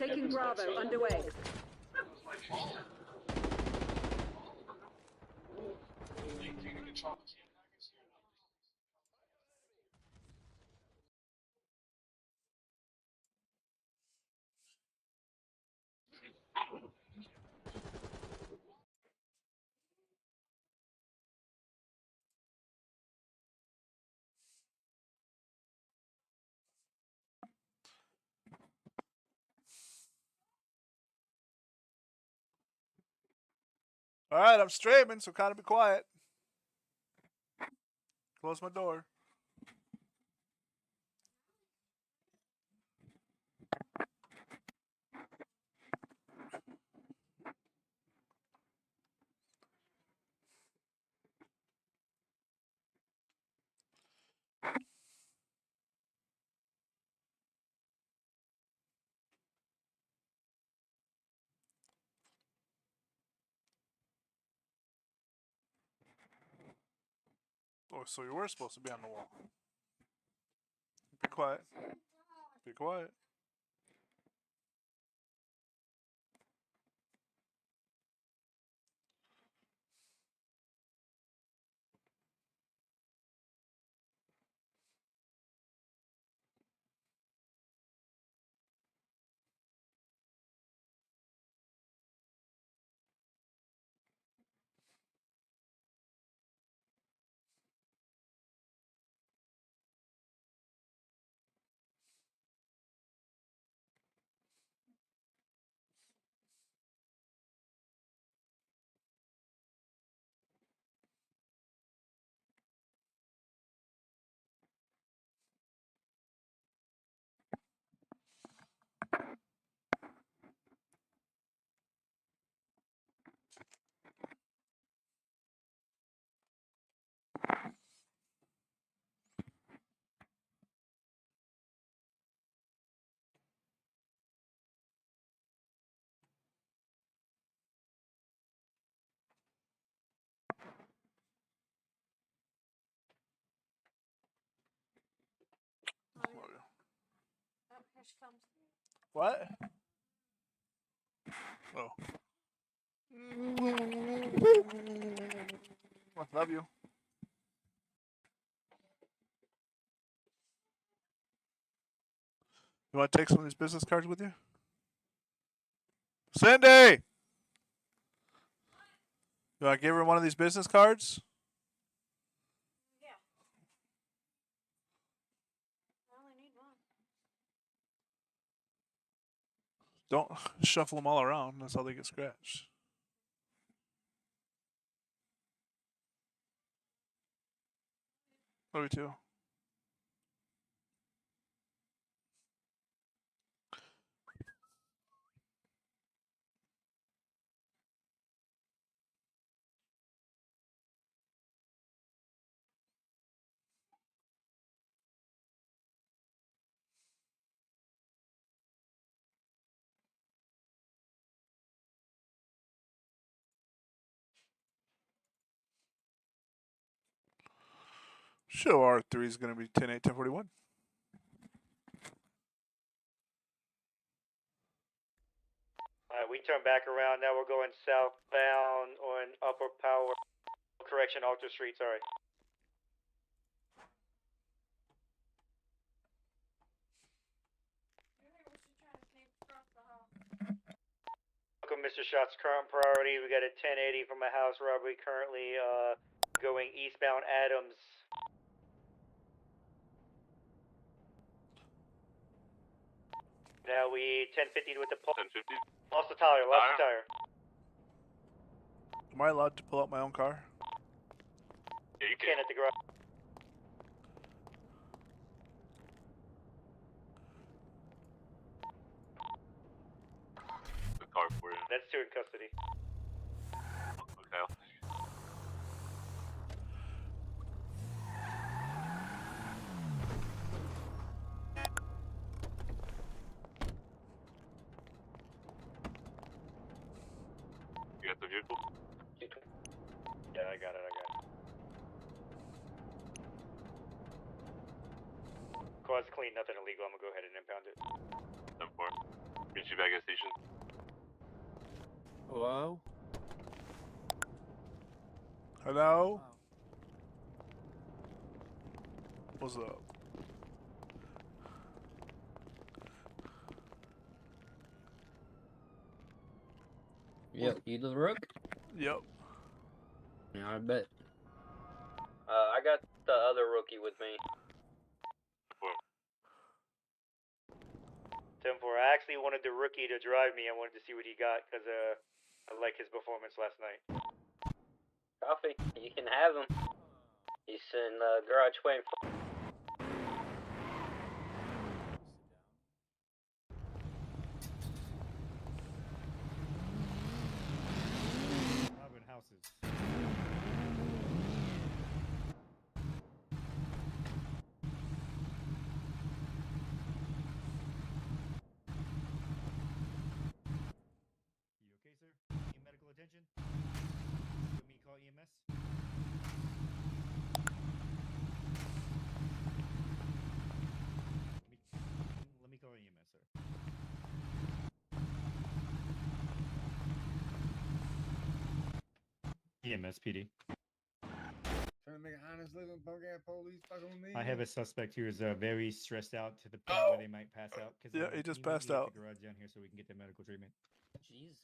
Taking Bravo underway. All right, I'm streaming, so kind of be quiet. Close my door. Oh, so you were supposed to be on the wall. Be quiet. Be quiet. Oh, here she comes. What? Oh. I love you. You want to take some of these business cards with you? Cindy! You want to give her one of these business cards? Yeah. I only need one. Don't shuffle them all around. That's how they get scratched. Love you too. Show R3 is going to be 10-8, 1041. We turn back around. Now we're going southbound on Upper Power. Correction, Alter Street, sorry. Welcome, Mr. Shots. Current priority, we got a 1080 from a house robbery currently going eastbound Adams. Now we 1050 with the pulse. 1050? Lost the tire, lost the tire. Am I allowed to pull out my own car? Yeah, you can at the garage. The car for you. That's two in custody. Okay. You got the vehicle? Yeah, I got it. Car's clean, nothing illegal. I'm gonna go ahead and impound it. 10-4. Get you back. back at station. Hello? Hello? What's up? Yep, you the rook? Yep. Yeah, I bet. I got the other rookie with me. 10-4. I actually wanted the rookie to drive me. I wanted to see what he got because I like his performance last night. Coffee, you can have him. He's in garage waiting for. Urban houses. You okay, sir? Need medical attention? You want me to call EMS? Let me call EMS, sir. EMS PD. Trying to make an honest living, punk ass police fucking with me. I have a suspect who is very stressed out to the point where they might pass out. Yeah, he just can you meet passed me at out. the garage down here so we can get the medical treatment. Jesus.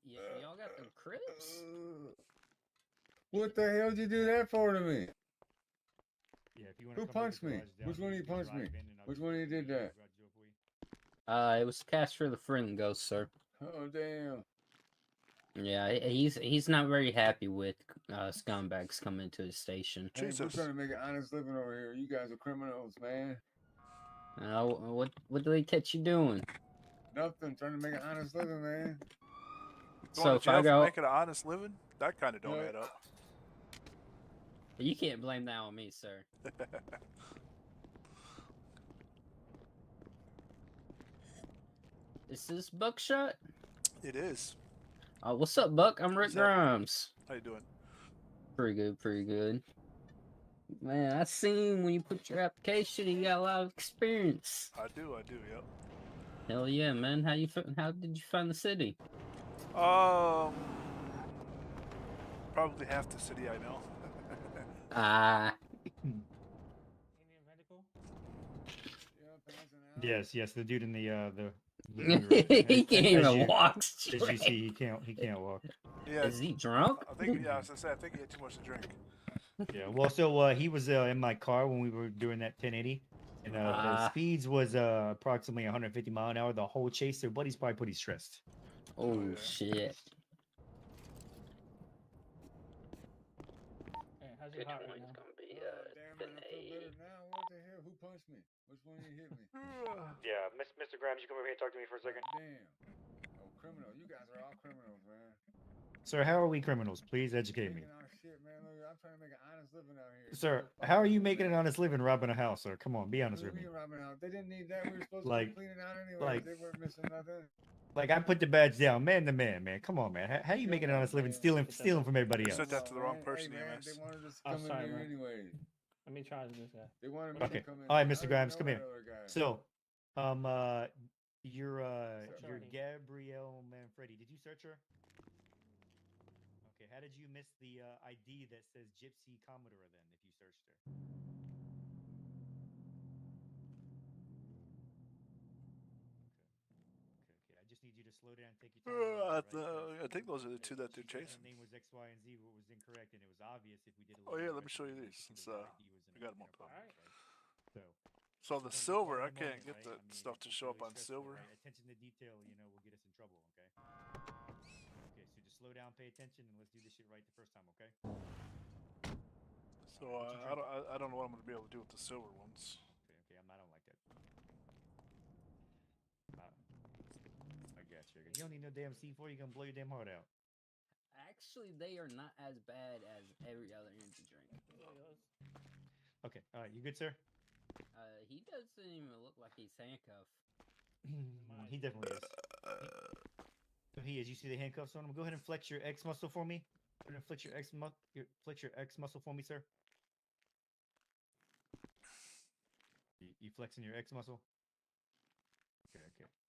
Y'all got them crips? What the hell did you do that for to me? Yeah, if you want Who to come punched to the me? garage down Which here, one you of you can punched me? drive in and I'll Which just one of you open did the that? garage door for you. It was Casper the Friend Ghost, sir. Oh damn. Yeah, he's not very happy with scumbags coming to his station. Hey, we're Jesus. trying to make an honest living over here. You guys are criminals, man. What do they catch you doing? Nothing. Trying to make an honest living, man. Going So to if I jail for go, making an honest living? That kind of don't No. add up. you can't blame that on me, sir. Is this Buckshot? It is. What's up, Buck? I'm Rick What's up? Grimes. How you doing? Pretty good, pretty good. Man, I seen when you put your application, you got a lot of experience. I do, yep. Hell yeah, man. How did you find the city? Probably half the city I know. Yes, the dude in the He can't even walk As you see, he can't walk. Yeah, Is he drunk? I think, yeah, as I said, I think he had too much to drink. Yeah, well, so he was in my car when we were doing that 1080, and the speeds was approximately 150 mile an hour the whole chase. Their buddy's probably pretty stressed. Oh, yeah. shit. Good point. It's gonna be Damn man, I feel better now. What the hell? Who punched me? Which one of you hit me? Yeah, Mr. Grimes, you come over here and talk to me for a second. Damn. Oh, criminal. You guys are all criminals, man. Sir, how are we criminals? Please educate me. Making our shit, man. Look, I'm trying to make an honest living out here. Sir, how are you making an honest living robbing a house, sir? Come on, be honest with me. Robbing out. They didn't need that. We were supposed Like- to be cleaning out anyway. like- They weren't missing nothing. Like, I put the badge down, man to man, man. Come on, man. How you making an honest living stealing from everybody You else? said that to the wrong Man, person, hey, man, EMS. they wanted us to Oh, come sorry, in here man. anyway. Let me try this guy. They wanted me Okay. to come in. All right, here. Mr. I don't Grimes, know come that here. other guy. So, you're Sorry. Gabrielle Manfredi. Did you search her? Okay. How did you miss the ID that says Gypsy Commodore then? If you searched her. Okay. I just need you to slow down, take your time. I think those are the two that they're She said chasing. her name was X, Y, and Z, what was incorrect, and it was obvious if we did a Oh, little yeah, more let me show you investigation, these, we since, could see the ID was I got 'em in up. there, Alright. right? So the Just silver, I don't can't moment, get right? the I mean, stuff to it's show up really on stressful, silver. right? Attention to detail, will get us in trouble, okay? Okay, so just slow down, pay attention, and let's do this shit right the first time, okay? So I don't know what I'm gonna be able to do with the silver ones. Okay, I don't like that. I got you. You don't need no damn C4, you're gonna blow your damn heart out. Actually, they are not as bad as every other energy drink. Okay, alright, you good, sir? He doesn't even look like he's handcuffed. He definitely is. So he is. You see the handcuffs on him? Go ahead and flex your X muscle for me. Go ahead and flex your X muscle for me, sir. You flexing your X muscle? Okay.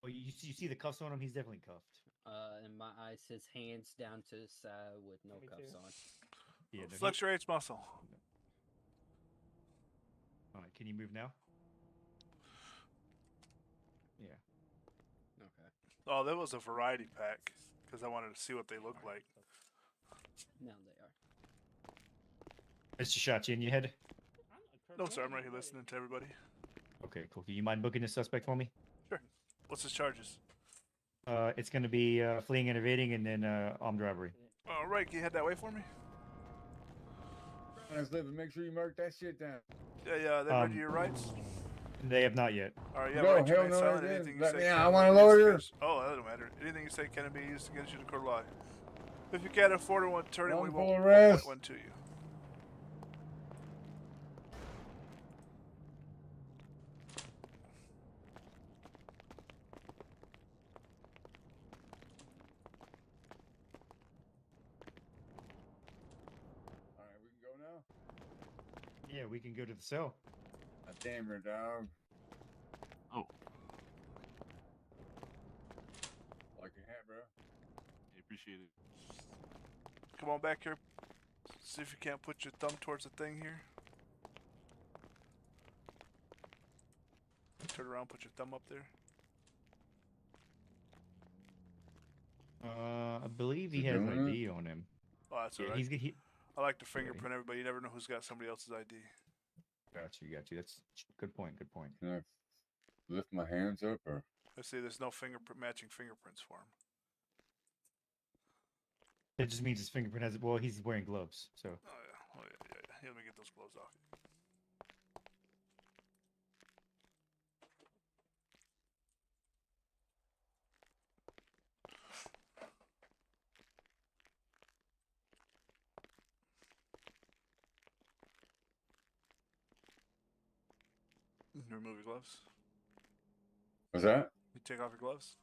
Oh, you see the cuffs on him? He's definitely cuffed. And my eye says hands down to the side with no Me cuffs too. on. Yeah. No, Flex your H muscle. All right. Can you move now? Yeah. Okay. Oh, that was a variety pack because I wanted to see what they look like. Now they are. Mr. Shot, you in your head? No, sir. I'm right here listening to everybody. Okay, cool. Do you mind booking the suspect for me? Sure. What's his charges? It's going to be fleeing and evading, and then armed robbery. All right, can you head that way for me? Honest living, make sure you mark that shit down. Yeah, they read your rights. They have not yet. All right, yeah, No, right, you hell may no, silent. they Anything didn't. you Let say me can out. I be want a used lawyer. against- Oh, that don't matter. Anything you say can be used against you in court of law. If you can't afford one attorney, we Wrongful won't arrest. appoint one to you. All right, we can go now. Yeah, we can go to the cell. Damn your dog. Oh, Like your hat, bro. I appreciate it. Come on back here. See if you can't put your thumb towards the thing here. Turn around, put your thumb up there. I believe he Is he has doing it? ID on him. Oh, that's Yeah, alright. he I like to fingerprint everybody. You never know who's got somebody else's ID. got you. That's good point. Good point. Can I lift my hands up or? Let's see, there's no fingerprint matching fingerprints for him. It just means his fingerprint has. Well, he's wearing gloves, so. Oh yeah, yeah. Here, let me get those gloves off. You remove your gloves. What's that? You take off your gloves.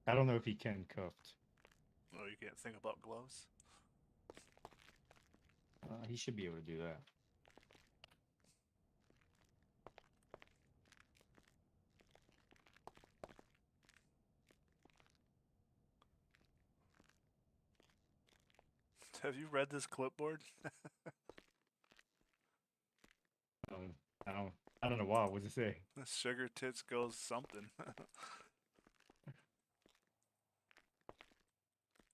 I don't know if he can cuffed. Oh, you can't think about gloves. He should be able to do that. Have you read this clipboard? I don't know why. What does it say? Sugar tits goes something.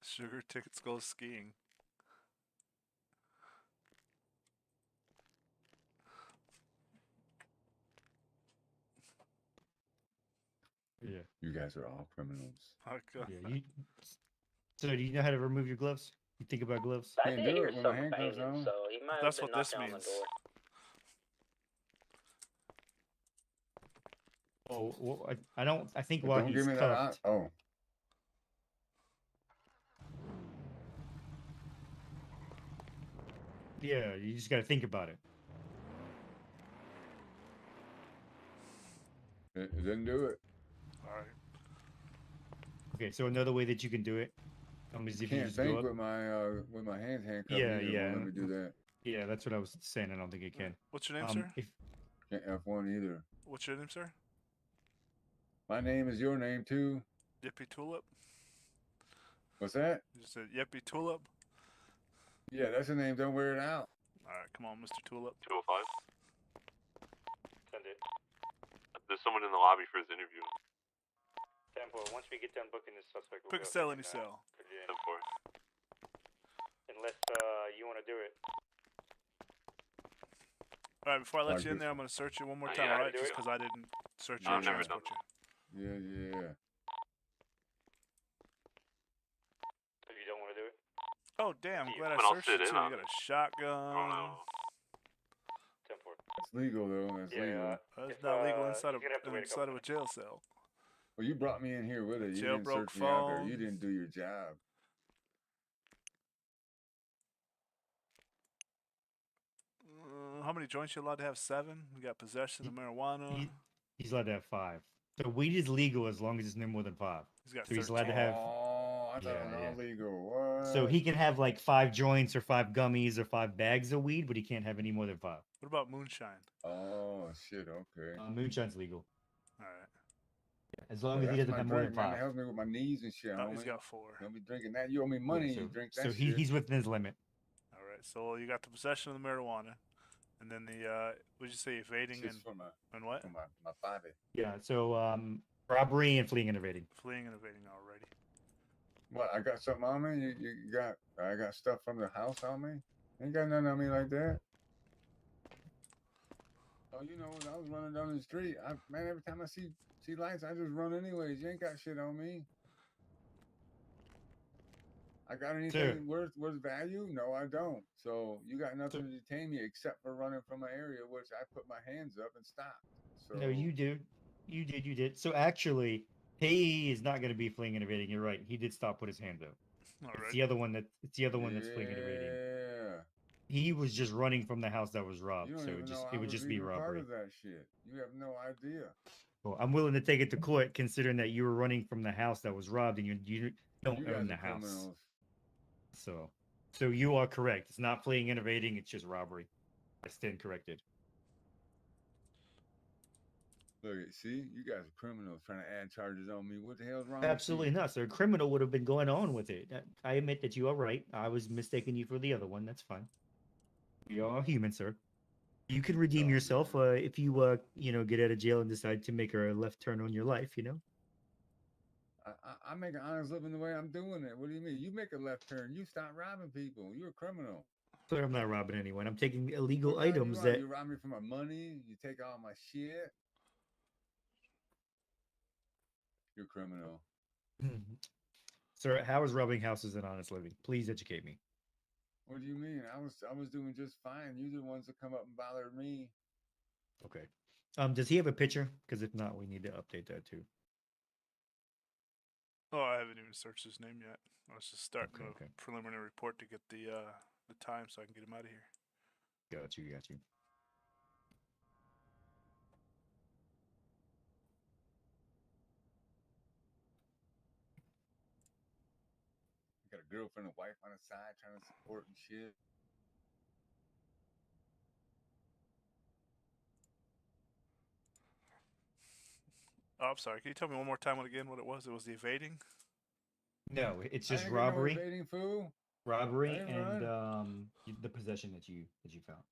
Sugar tits goes skiing. Yeah. You guys are all criminals. Oh, God. Yeah. So do you know how to remove your gloves? You think about gloves? I Can't did do hear it when my some handcuffs banging, on. so he might That's have been what this knocking on the means. door. Oh, well, I think But while don't he's give me that. cuffed. Oh, Yeah, you just got to think about it. it didn't do it. All right. Okay, so another way that you can do it is if you Can't just go think up. with my hands handcuffed. Yeah, either. yeah. Won't let me do that. Yeah, that's what I was saying. I don't think it can. What's your name, sir? If Can't F1 either. What's your name, sir? My name is your name too. Yippee Tulip? What's that? You said Yippee Tulip? Yeah, that's the name. Don't wear it out. All right, come on, Mr. Tulip. 205. Send it. There's someone in the lobby for his interview. 10-4. Once we get done booking this suspect, we'll Quick go sell ahead any and, sell. put it in. 10-4. Unless you want to do it. All right, before I let Like you in this. there, I'm going to search you one more Yeah, time, I all right? do Just it. because I didn't search No, your I've never insurance done with you. Yeah. If you don't want to do it. Oh, damn, I'm glad I But I'll searched you sit too. in You on got it. a shotgun. Oh no. 10-4. It's legal though. That's legal. That's If, not legal inside he's gonna have to wait a couple of a jail cell. Well, you brought me in here with it. You didn't Jailbroke search me out there. phone. You didn't do your job. How many joints you allowed to have? 7? We got possession of marijuana. he's allowed to have 5. So weed is legal as long as it's no more than 5. He's got So he's 13. allowed to have. Oh, I thought it was Yeah, all legal. What? So he can have like 5 joints or 5 gummies or 5 bags of weed, but he can't have any more than 5. What about moonshine? Oh shit. Okay. Moonshine's legal. All right. As long as he That's doesn't my have more than drink, man. It 5. helps me with my knees and shit, Oh, homie. he's got 4. Don't be drinking that. You owe me money. Yeah, so You drink so that shit. he's within his limit. All right, so you got the possession of the marijuana, and then the what'd you say, evading Shit's and for my what? for my body. Yeah. So robbery and fleeing and evading. Fleeing and evading already. What? I got something on me. You got? I got stuff from the house on me. Ain't got nothing on me like that. Oh, you know, when I was running down the street, man, every time I see lights, I just run anyways. You ain't got shit on me. I got anything worth value? No, I don't. So you got nothing to detain me except for running from an area which I put my hands up and stopped. So No, you did. So actually, he is not going to be fleeing and evading. You're right. He did stop, put his hands up. All It's right. the other one that's fleeing and evading. Yeah. He was just running from the house that was robbed. You don't So even know it I would was just be even part robbery. of that shit. You have no idea. Well, I'm willing to take it to court, considering that you were running from the house that was robbed, and you don't You own guys the are house. criminals. So you are correct. It's not fleeing and evading. It's just robbery. I stand corrected. Look, see, you guys are criminals trying to add charges on me. What the hell's wrong Absolutely with you? not, sir. A criminal would have been going on with it. I admit that you are right. I was mistaking you for the other one. That's fine. We are human, sir. You can redeem Oh, yourself man. if you get out of jail and decide to make a left turn on your life. I make an honest living the way I'm doing it. What do you mean? You make a left turn. You stop robbing people. You're a criminal. Sir, I'm not robbing anyone. I'm taking illegal What the hell items you that. You rob me for my money. You take all my shit. You're a criminal. Sir, how is robbing houses an honest living? Please educate me. What do you mean? I was doing just fine. You're the ones that come up and bother me. Okay. Does he have a picture? Because if not, we need to update that too. Oh, I haven't even searched his name yet. I was just starting Okay. a preliminary report to get the time so I can get him out of here. Got you. Got a girlfriend and wife on the side trying to support and shit. Oh, I'm sorry. Can you tell me one more time again what it was? It was the evading? No, it's I just ain't got no robbery. evading, fool. Robbery I ain't and run. the possession that you found.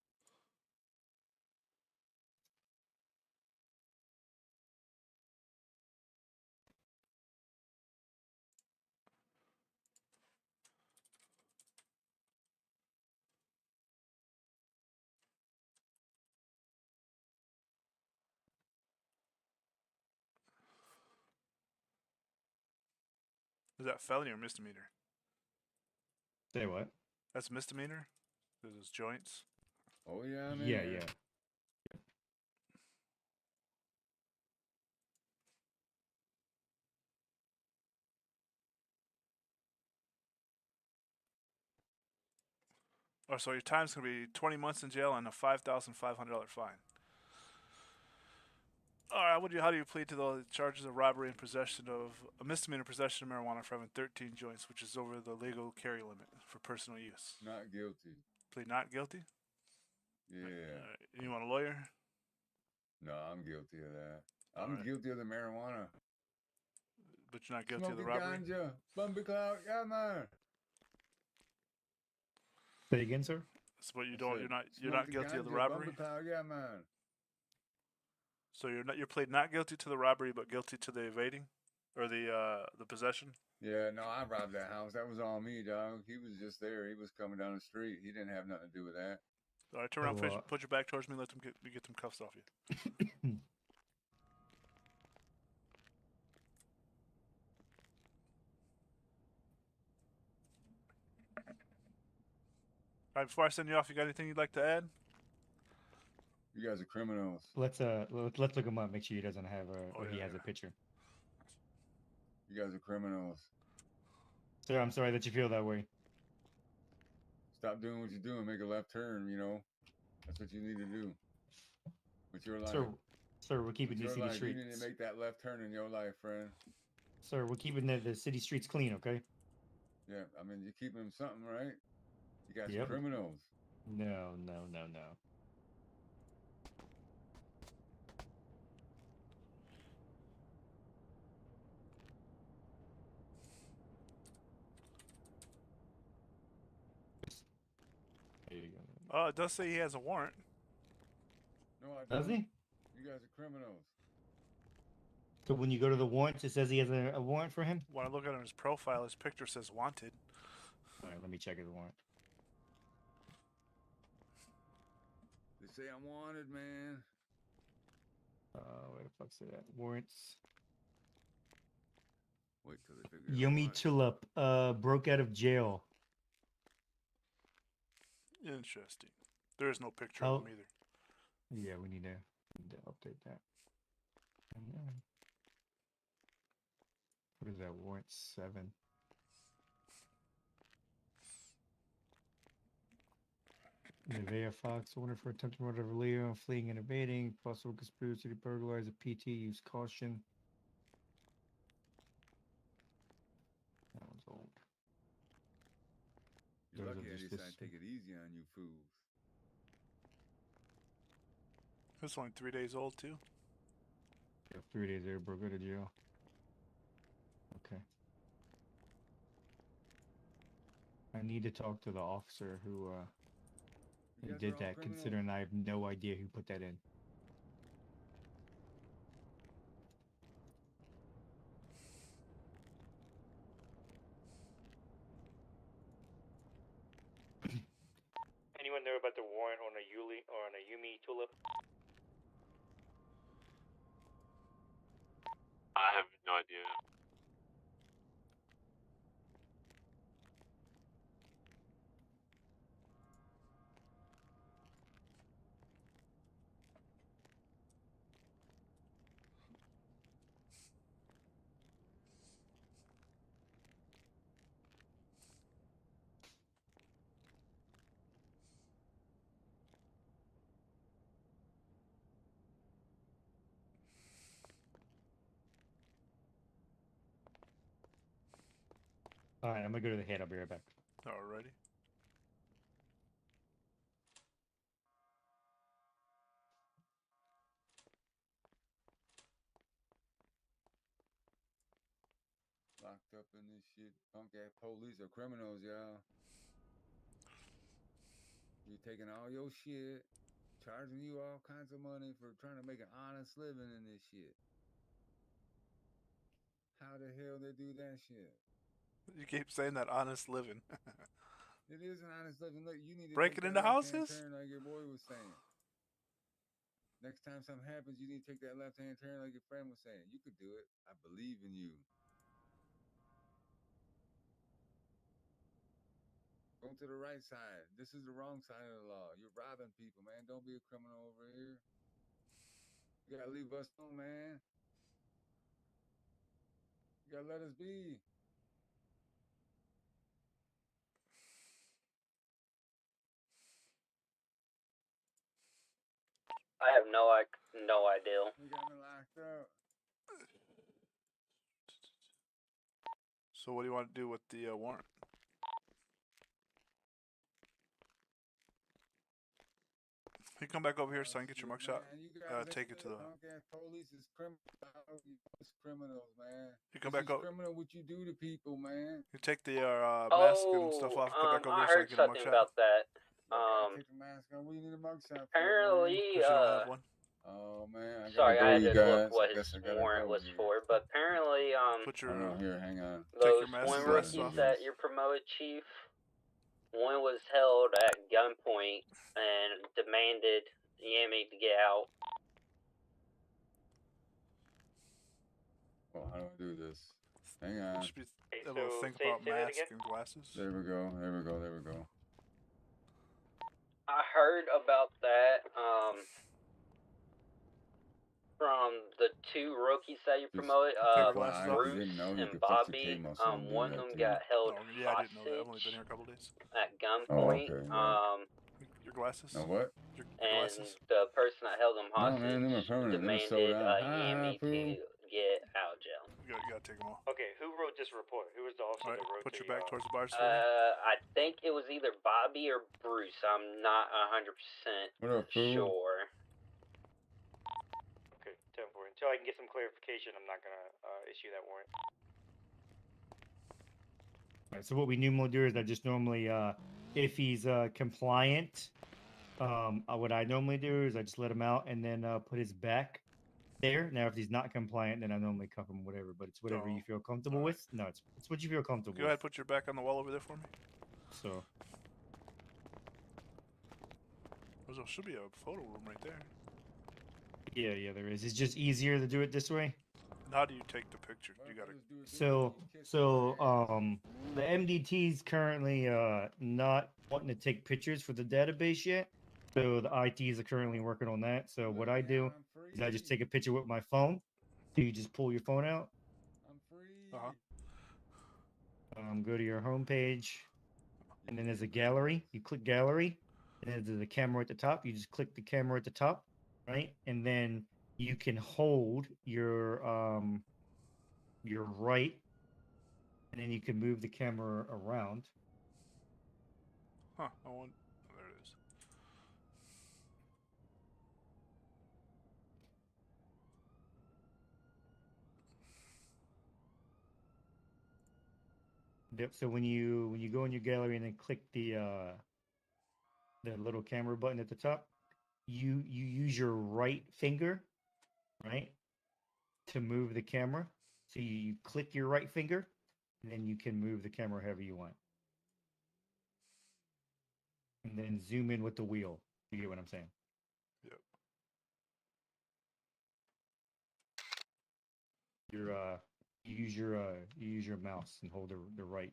Is that felony or misdemeanor? Say what? That's misdemeanor? Those joints? Oh yeah, I'm in Yeah, there. yeah. Oh, so your time's going to be 20 months in jail and a $5,500 fine. All right, how do you plead to the charges of robbery and possession of a misdemeanor possession of marijuana for having 13 joints, which is over the legal carry limit for personal use? Not guilty. Plead not guilty? Yeah. You want a lawyer? No, I'm guilty of that. All I'm right. guilty of the marijuana. But you're not guilty Smoking of the robbery? ganja. Bumpy cloud. Yeah, man. Say again, sir. So, but I you're said, not smoking guilty of the ganja, robbery? Bumpy cloud. Yeah, man. So you're plead not guilty to the robbery, but guilty to the evading, or the possession. Yeah, no, I robbed that house. That was all me, dog. He was just there. He was coming down the street. He didn't have nothing to do with that. All right, turn around, So, put your back towards me. Let them get them cuffs off you. All right, before I send you off, you got anything you'd like to add? You guys are criminals. let's look him up. Make sure he doesn't have he has a picture. You guys are criminals. Sir, I'm sorry that you feel that way. Stop doing what you're doing. Make a left turn, you know. That's what you need to do. With your life. Sir, we're keeping With these your city life. You need streets. to make that left turn in your life, friend. Sir, we're keeping the city streets clean, okay? Yeah, I mean, you're keeping them something, right? You guys Yep. are criminals. No. It does say he has a warrant. No, I Does don't. he? You guys are criminals. So when you go to the warrants, it says he has a warrant for him? When I look at his profile, his picture says wanted. All right, let me check his warrant. They say I'm wanted, man. Where the fuck's it at? Warrants. Wait till they figure it Yummy out. Tulip broke out of jail. Interesting. There is no picture Oh. of him either. Yeah, we need to update that. And then, what is that? Warrant 7. Nevaeh Fox, order for attempted murder of Leo, fleeing and evading, possible conspiracy to burglarize a PT, use caution. That one's old. You're Those are lucky I just decided this- to take it easy on you fools. It's only 3 days old too. Yeah, 3 days there, broke out of jail. Okay. I need to talk to the officer who You guys did are all that, criminals. considering I have no idea who put that in. Anyone know about the warrant on a Yumi Tulip? I have no idea. All right, I'm gonna go to the head. I'll be right back. Alrighty. Locked up in this shit. Punk ass police are criminals, y'all. You taking all your shit, charging you all kinds of money for trying to make an honest living in this shit. How the hell they do that shit? You keep saying that honest living. It is an honest living. Look, you need to Breaking take into that left-hand houses? turn like your boy was saying. Next time something happens, you need to take that left-hand turn like your friend was saying. You could do it. I believe in you. Go to the right side. This is the wrong side of the law. You're robbing people, man. Don't be a criminal over here. You gotta leave us alone, man. You gotta let us be. I have no idea. You got me locked up. So what do you want to do with the warrant? You come back over here so I can get your mugshot. Take it to the. Punk ass police is criminals. It's criminals, man. You come This back is up. criminal what you do to people, man. You take the mask and stuff off. Come back over I here so I heard can get a something mugshot. about that. Take the mask off. What do you need a mugshot for? Apparently, Because you don't have one. Oh man, I gotta sorry, go, I had you to guys. look what I guess his I gotta warrant go was here. for, but apparently, Put Oh your. no, here, hang on. Take those your mask swim and glasses rookies off. that you're promoted, Chief, one was held at gunpoint and demanded Yami to get out. Well, how do I do this? Hang on. Should be able to think say about that mask again? and glasses. There we go. There we go. There we go. I heard about that from the two rookies that you Just promoted, take your glasses off. Bruce didn't know you and could fix your Bobby. K-muscle and do One of that them to you. got held Oh, yeah, I didn't know that. I've only been hostage here a couple days. at Oh, gunpoint. okay. Yeah. Your glasses. Now what? Your And glasses. the person that held him No, hostage man, them are permanent. Them are sewed demanded down. Ha, Yami ha, fool. to get out of jail. You gotta take them off. Okay, who wrote this report? Who was the officer Alright, that wrote put the your back towards the bars for me. I think it was either Bobby or Bruce. I'm not 100% What up, fool? sure. Okay, 10-4. Until I can get some clarification, I'm not gonna issue that warrant. All right, so what we normally do is I just normally, if he's compliant, What I normally do is I just let him out and then put his back there. Now, if he's not compliant, then I normally cuff him, whatever. But it's whatever you Oh, feel comfortable alright. with. No, it's what you feel comfortable Go ahead, with. put your back on the wall over there for me. So There should be a photo room right there. yeah, there is. It's just easier to do it this way. And how do you take the picture? You gotta. The MDT's currently not wanting to take pictures for the database yet. So the ITs are currently working on that. So what I do is I just take a picture with my phone. So you just pull your phone out, I'm free. Uh-huh. go to your home page, and then there's a gallery. You click gallery, and then there's the camera at the top. You just click the camera at the top, right? And then you can hold your right, and then you can move the camera around. Huh. I want. Oh, there it is. Yep. So when you go in your gallery and then click the little camera button at the top, you use your right finger, right, to move the camera. So you click your right finger, and then you can move the camera however you want. And then zoom in with the wheel. You get what I'm saying? Yep. You use your mouse and hold the right.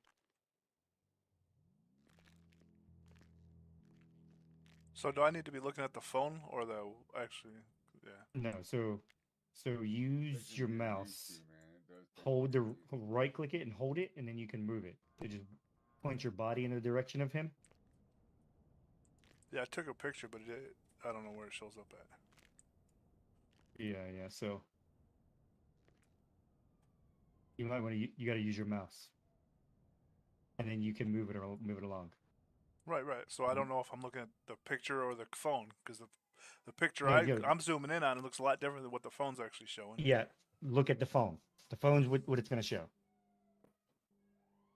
So do I need to be looking at the phone or the actually? Yeah. No, so use Takes your me to get mouse. used to, man. It does take Hold me the to get used to. right click it and hold it, and then you can move it. So just point your body in the direction of him. Yeah, I took a picture, but I don't know where it shows up at. Yeah. So you might want to you got to use your mouse, and then you can move it along. Right. So I don't know if I'm looking at the picture or the phone because the picture No, yeah, I'm zooming in on it looks a lot different than what the phone's actually showing. yeah. Look at the phone. The phone's what it's gonna show.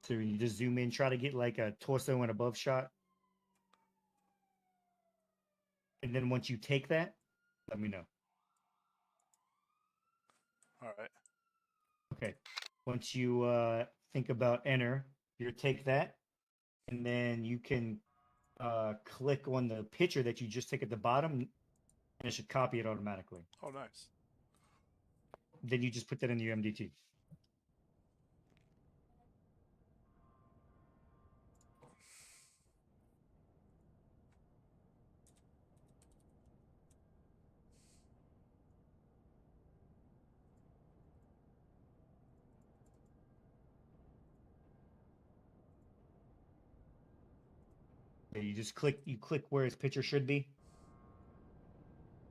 So you just zoom in, try to get like a torso and above shot, and then once you take that, let me know. All right. Okay. Once you think about enter, you take that, and then you can click on the picture that you just took at the bottom, and it should copy it automatically. Oh, nice. Then you just put that in your MDT. Okay, you click where his picture should be,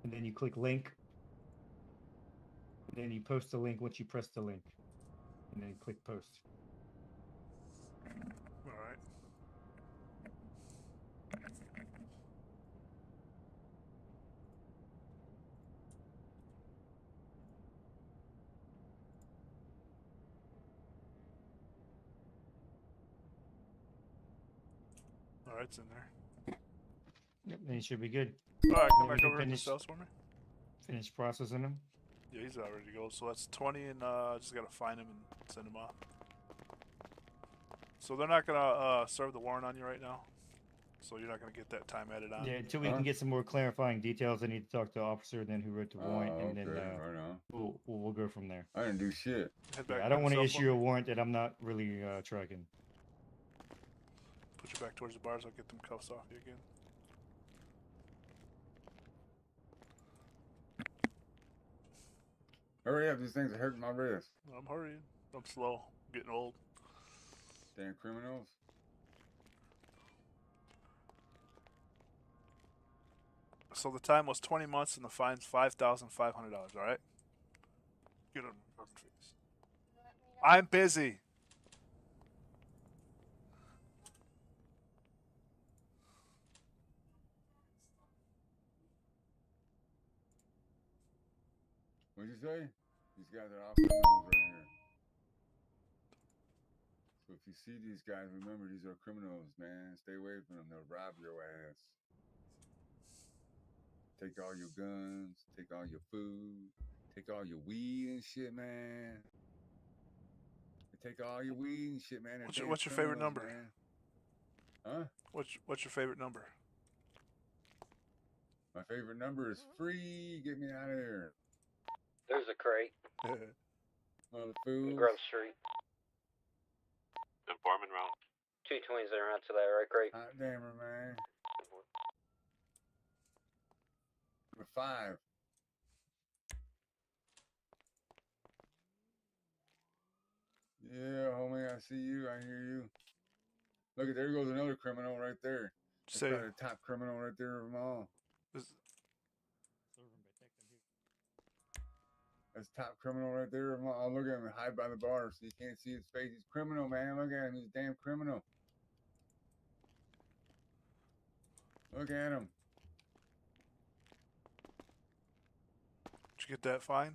and then you click link, and then you post the link once you press the link, and then click post. All right. All right, it's in there. Yep, then you should be good. All right, come Then back we over can to the finish cells for me. finish processing them. Yeah, he's all ready to go. So that's 20, and just gotta find him and send him off. So they're not gonna serve the warrant on you right now. So you're not gonna get that time added on. Yeah, until we can get some more clarifying details, I need to talk to the officer, then who wrote the warrant, Oh, and okay, then right on. we'll go from there. I didn't do shit. Head back Yeah, I to don't the want to cell issue phone. a warrant that I'm not really tracking. Put you back towards the bars. I'll get them cuffs off you again. Hurry up, these things are hurting my wrist. I'm hurrying. I'm slow. I'm getting old. Damn criminals. So the time was 20 months and the fine's $5,500. All right. Get on my fucking face. I'm busy. What'd you say? These guys are all criminals right here. So if you see these guys, remember these are criminals, man. Stay away from them. They'll rob your ass. Take all your guns, take all your food, take all your weed and shit, man. They take all your weed and shit, man. They're What's your damn favorite criminals, number? man. Huh? What's your favorite number? My favorite number is free. Get me out of here. There's a crate Mother in fools. Grove Street. Informant round. 220s that are out to that right crate. Hot dammer, man. Number 5. Yeah, homie, I see you. I hear you. Look, there goes another criminal right there. That's Say, probably the top criminal right there of them all. That's top criminal right there. Oh, look at him hide by the bar so you can't see his face. He's criminal, man. Look at him. He's a damn criminal. Look at him. did you get that fine?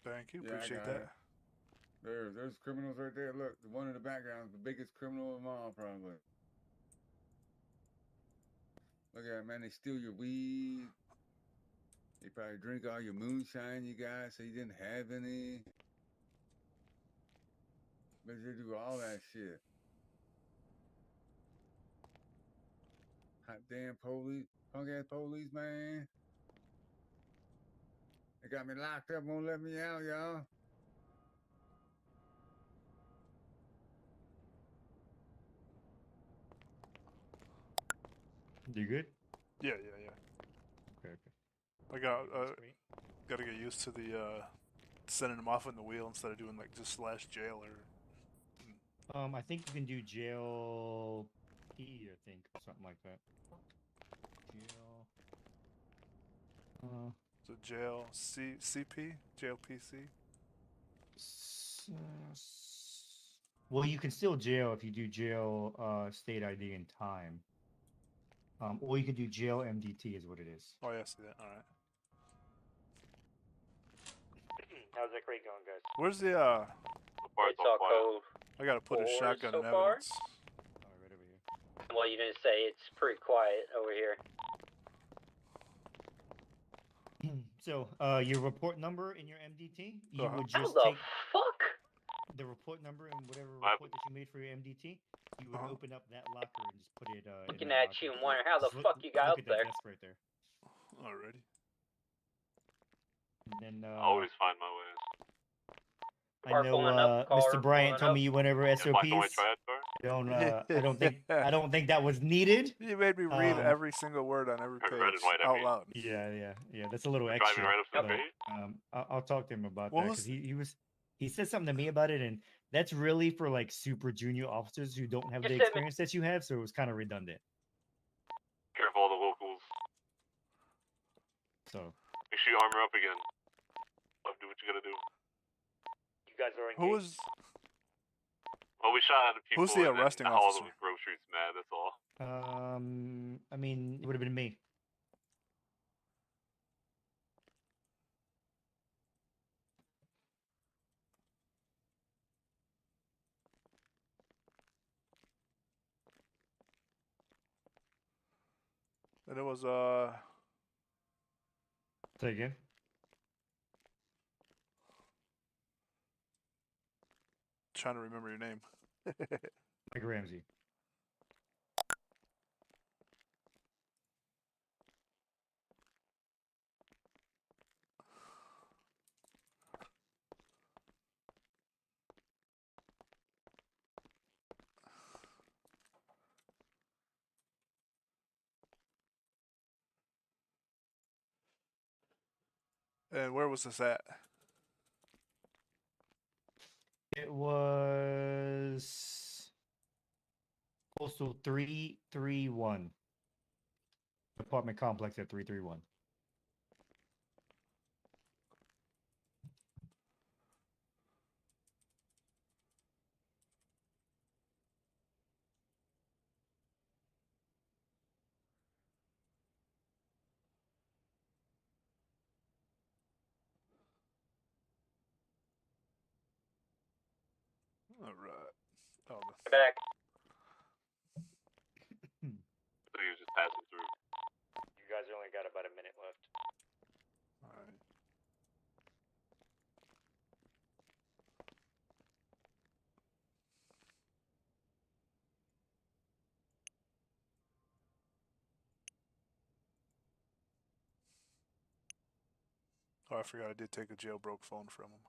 Thank you. Yeah, I Appreciate got that. it. There's criminals right there. Look, the one in the background is the biggest criminal of them all, probably. Look at it, man. They steal your weed. They probably drink all your moonshine you got, so you didn't have any. But they do all that shit. Hot damn police. Punk ass police, man. They got me locked up, won't let me out, y'all. You good? Yeah. Okay. I got That's great. got to get used to the sending them off on the wheel instead of doing like just slash jail or. I think you can do jail P, I think, or something like that. Jail. So jail CP, jail PC. Well, you can still jail if you do jail state ID in time. Or you can do jail MDT is what it is. Oh yeah, I see that. All right. How's that crate going, guys? Where's the It's all code. I gotta put a 4 shotgun so in far? evidence. Oh, right over here. Well, you didn't say it's pretty quiet over here. So, your report number in your MDT, you would How just the take fuck? the report number and whatever What report that you made for your MDT. You would open up that locker and just put it. Looking in that at you locker. and wondering how the Just fuck you got look up at that there. desk right there. Already. And then I always find my way. I Car know pulling up, car Mr. Bryant pulling told up. me you went over Yeah, black and white SOPs. triad car. I don't think that was needed. You made me read Um, every single word on every Red page and white, I out mean. loud. Yeah. That's a little We're extra. driving right up to the but, gate. I'll talk to him about What that was- because he said something to me about it, and that's really for like super junior officers who don't have You the said- experience that you have. So it was kind of redundant. Careful of the locals. So Make sure you armor up again. Love, do what you gotta do. You guys are engaged. Who was? Well, we shot at people. Who's the and then arresting all of officer? them groceries mad. That's all. I mean, it would have been me. And it was Say again. trying to remember your name. Mike Ramsey. And where was this at? It was postal 331. Apartment complex at 331. All right. Oh, Back. So he was just passing through. got about a minute left. Alright. Oh, I forgot I did take a jailbroke phone from him.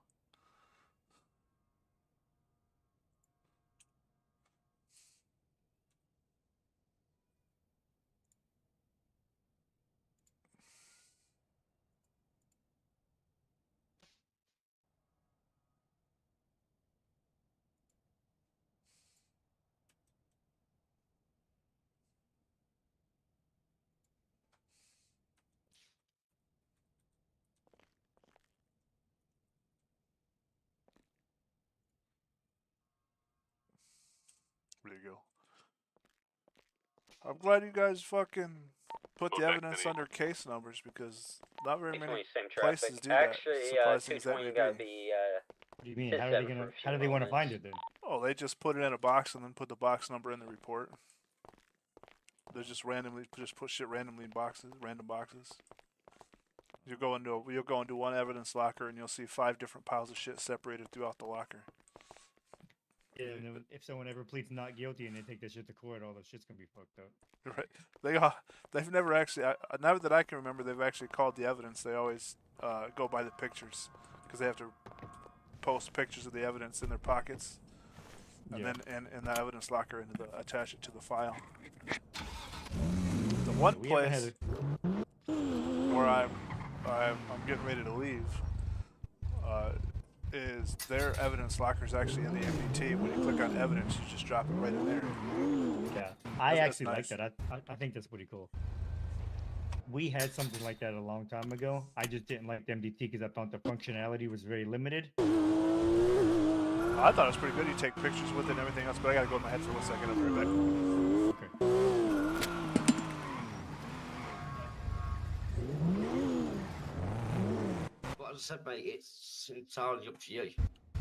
There you go. I'm glad you guys fucking put the evidence under case numbers because not very many places do that. Actually, Surprising as that 220 may got be. the What do you mean? Sit How are they seven for gonna? a few How do they want to find moments. it then? Oh, they just put it in a box and then put the box number in the report. They just randomly put shit randomly in boxes, random boxes. You'll go into one evidence locker and you'll see 5 different piles of shit separated throughout the locker. Yeah, and then if someone ever pleads not guilty and they take that shit to court, all that shit's gonna be fucked up. Right? They've never actually. Now that I can remember, they've actually called the evidence. They always go by the pictures because they have to post pictures of the evidence in their pockets, and then in the evidence locker and attach it to the file. The one place where I'm getting ready to leave is their evidence locker is actually in the MDT. When you click on evidence, you just drop it right in there. Yeah, I That's actually nice. like that. I think that's pretty cool. We had something like that a long time ago. I just didn't like the MDT because I thought the functionality was very limited. I thought it was pretty good. You take pictures with it and everything else, but I gotta go in my head for 1 second. I'll be right back. Okay. What I said, mate, it's entirely up to you. What's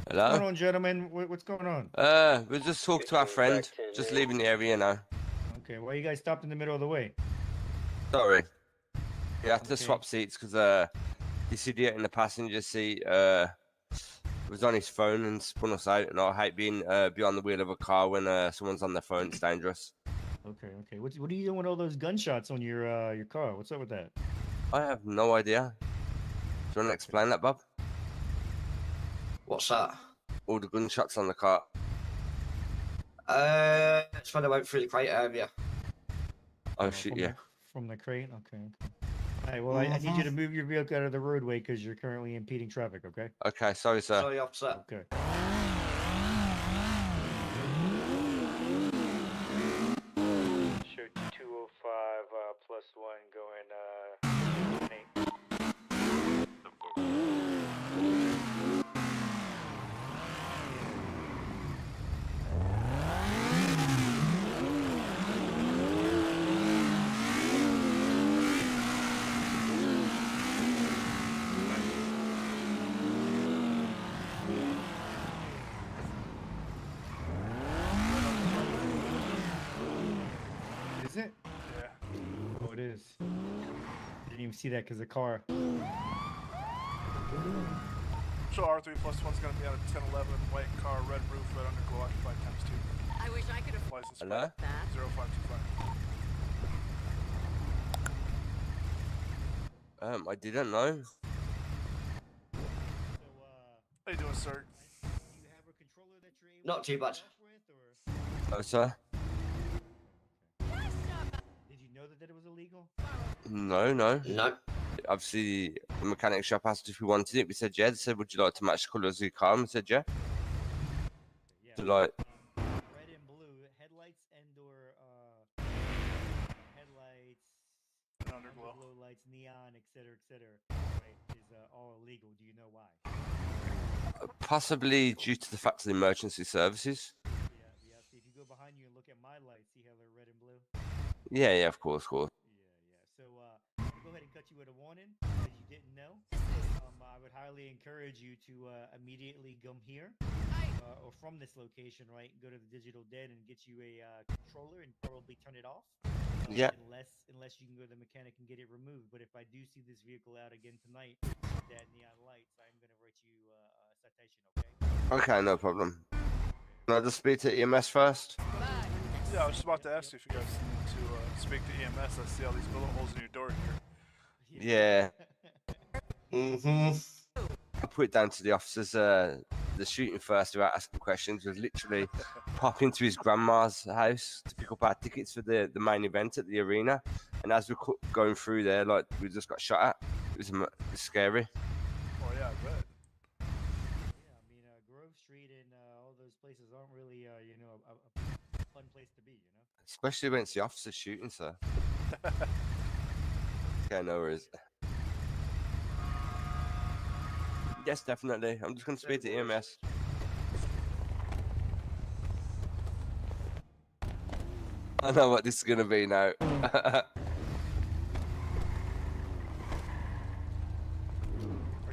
Hello? going on, gentlemen? What's going on? We just talked to our friend. Just leaving the area now. Okay, why you guys stopped in the middle of the way? Sorry. We had to Okay. swap seats because this idiot in the passenger seat was on his phone and spun us out. And I hate being behind the wheel of a car when someone's on their phone. It's dangerous. Okay. What are you doing with all those gunshots on your car? What's up with that? I have no idea. Do you want to explain that, Bob? What's that? All the gunshots on the car. That's when I went through the crate area. Oh, shit, yeah. From the crate? Okay. All right, well, I need you to move your vehicle out of the roadway because you're currently impeding traffic, okay? Okay, sorry, sir. Sorry, officer. Okay. Shoot 205 +1 going 8. Is it? Yeah. Oh, it is. Didn't even see that because the car. So R3+1's gonna be on a 1011 white car, red roof, red underglow, occupied ×2. I wish I could have License Hello? that. 0525. I didn't know. So, How you doing, sir? do you have a controller that you're able Not to too bad. talk with, or Oh, sir? did you know that it was illegal? No. No. Obviously, the mechanic shop asked if we wanted it. We said yeah. They said, would you like to match the colours of your car? And we said yeah. Yeah. So, like, Red and blue headlights and/or headlights, And underglow. lights, neon, etc., right, is all illegal. Do you know why? possibly due to the fact of the emergency services. Yeah. See, if you go behind you and look at my lights, see how they're red and blue? Yeah, of course. Yeah. So, I'm gonna go ahead and cut you with a warning because you didn't know. I would highly encourage you to immediately come here or from this location, right? Go to the digital den and get you a controller and probably turn it off. Yeah. Unless you can go to the mechanic and get it removed. But if I do see this vehicle out again tonight, that neon lights, I'm gonna write you a citation. Okay. Okay, no problem. Can I just speak to EMS first? Yeah, I was just about to ask you if you guys need to speak to EMS. I see all these bullet holes in your door here. Yeah. Mm-hmm. I put it down to the officers. The shooting first without asking questions was literally pop into his grandma's house to pick up our tickets for the main event at the arena. And as we're going through there, like we just got shot at. It was scary. Oh yeah, I bet. Yeah, I mean, Grove Street and all those places aren't really, a fun place to be, Especially when it's the officers shooting, sir. Okay, no worries. Yes, definitely. I'm just going to speak to EMS. I know what this is going to be now. I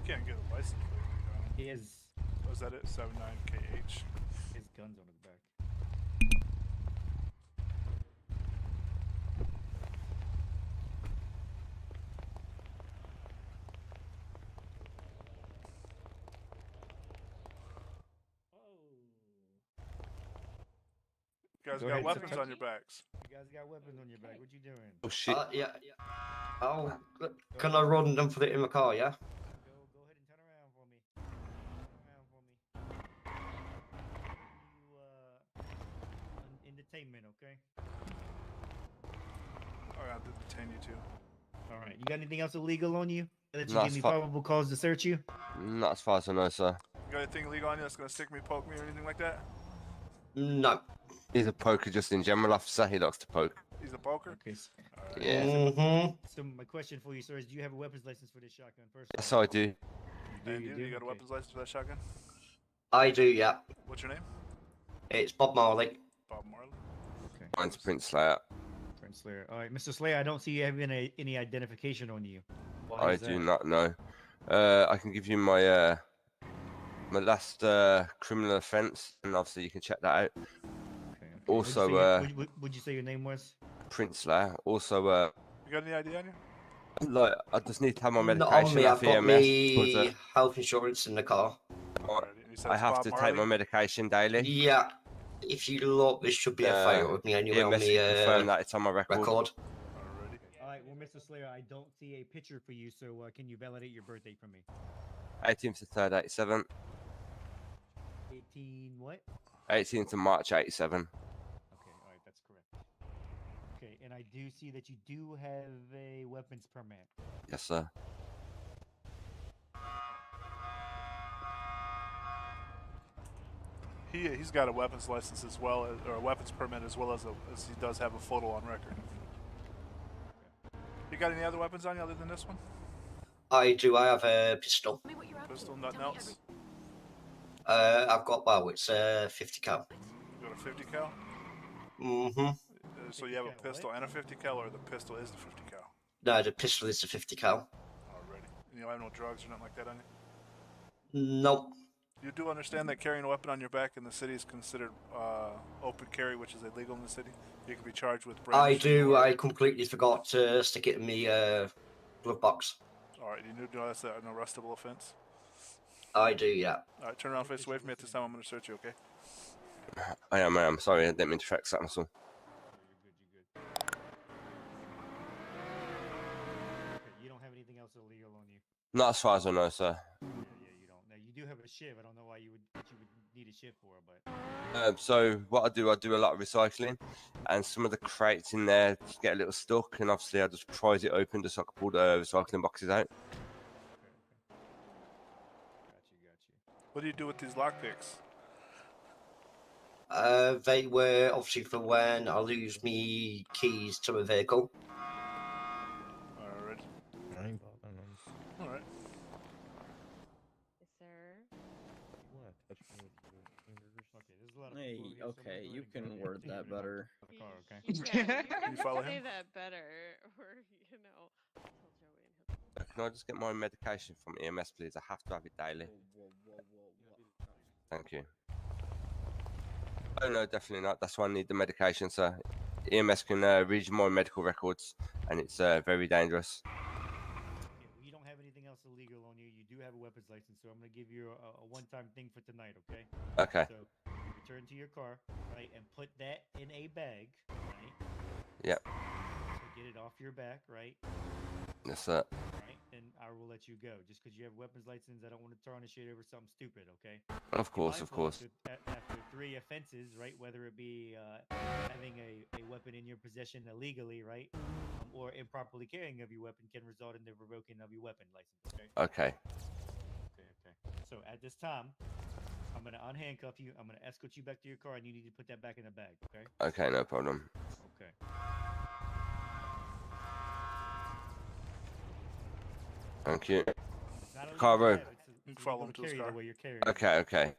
can't get a license plate. He has. Was that it? 79KH. His guns on his back. You guys Go got ahead, weapons sir. on your backs. You guys got weapons on your back. What you doing? Oh, shit. Yeah. Oh, can I run and put it in my car? Yeah. Go ahead and turn around for me. Turn around for me. You in detainment, okay? Oh, I have to detain you too. All right. You got anything else illegal on you that you No, give it's me fi- probable cause to search you? Not as far as I know, sir. You got anything illegal on you that's gonna stick me, poke me, or anything like that? No. He's a poker just in general, officer. He likes to poke. He's a poker? Okay. Yeah. Mm-hmm. So my question for you, sir, is do you have a weapons license for this shotgun? First. Yes, I do. And you got a weapons license for that shotgun? I do, yeah. What's your name? It's Bob Marley. Bob Marley. Okay. Mine's Prince Slayer. Prince Slayer. All right, Mr. Slayer, I don't see you having any identification on you. Why I is do that? not know. I can give you my my last criminal offence, and obviously you can check that out. Okay. Also, would you say your name was? Prince Slayer. Also, You got any ID on you? like I just need to have my Not medication on me. off I've got EMS. me health insurance in the car. I have to take my medication daily. Yeah. If you look, there should be a photo of me anyway on EMS me can confirm that it's on my record. record. All right, well, Mr. Slayer, I don't see a picture for you, so can you validate your birthday for me? 18th to 3rd, 87. 18 what? 18th of March, 87. Okay, all right, that's correct. Okay, and I do see that you do have a weapons permit. Yes, sir. He's got a weapons license as well as, or a weapons permit as well as he does have a photo on record. You got any other weapons on you other than this one? I do. I have a pistol. Pistol, nothing else? I've got, well, it's 50 cal. You got a 50 cal? Mm-hmm. So you have a pistol and a 50 cal, or the pistol is the 50 cal? No, the pistol is a 50 cal. Already. You don't have no drugs or nothing like that on you? Nope. You do understand that carrying a weapon on your back in the city is considered open carry, which is illegal in the city? You can be charged with I brandishing. do. I completely forgot to stick it in the glove box. Alright, you know that's an arrestable offense? I do, yeah. Alright, turn around, face away from me. At this time, I'm going to search you, okay? I am sorry, I didn't mean to flex that muscle. You're good. Okay, you don't have anything else illegal on you. Not as far as I know, sir. Yeah, you don't. Now, you do have a shiv. I don't know why you would need a shiv for, but. So what I do a lot of recycling, and some of the crates in there just get a little stuck, and obviously I just prise it open just so I can pull the recycling boxes out. What do you do with these lockpicks? They were obviously for when I lose me keys to a vehicle. Alright. Alright. Yes, sir. Hey, okay, you can word that better. You follow Say him? that better, or you know. Tell Joey and he'll Can I just get my medication from EMS, please? I have to have it daily. Thank you. Oh no, definitely not. That's why I need the medication, sir. EMS can read my medical records, and it's very dangerous. Okay, well, you don't have anything else illegal on you. You do have a weapons license, so I'm going to give you a one-time thing for tonight, okay? Okay. So you return to your car, right, and put that in a bag, right? Yep. So get it off your back, right? That's it. Right, then I will let you go. Just because you have a weapons license, I don't want to tarnish it over something stupid, okay? Of Be course, of mindful course. After 3 offenses, right, whether it be having a weapon in your possession illegally, right, or improperly carrying of your weapon can result in the revoking of your weapon license, okay? Okay. Okay. So at this time, I'm going to unhandcuff you. I'm going to escort you back to your car, and you need to put that back in the bag, okay? Okay, no problem. Okay. Thank you. It's not illegal to Caro. have, You it's follow illegal him to to his carry car. the way you're carrying. Okay, okay.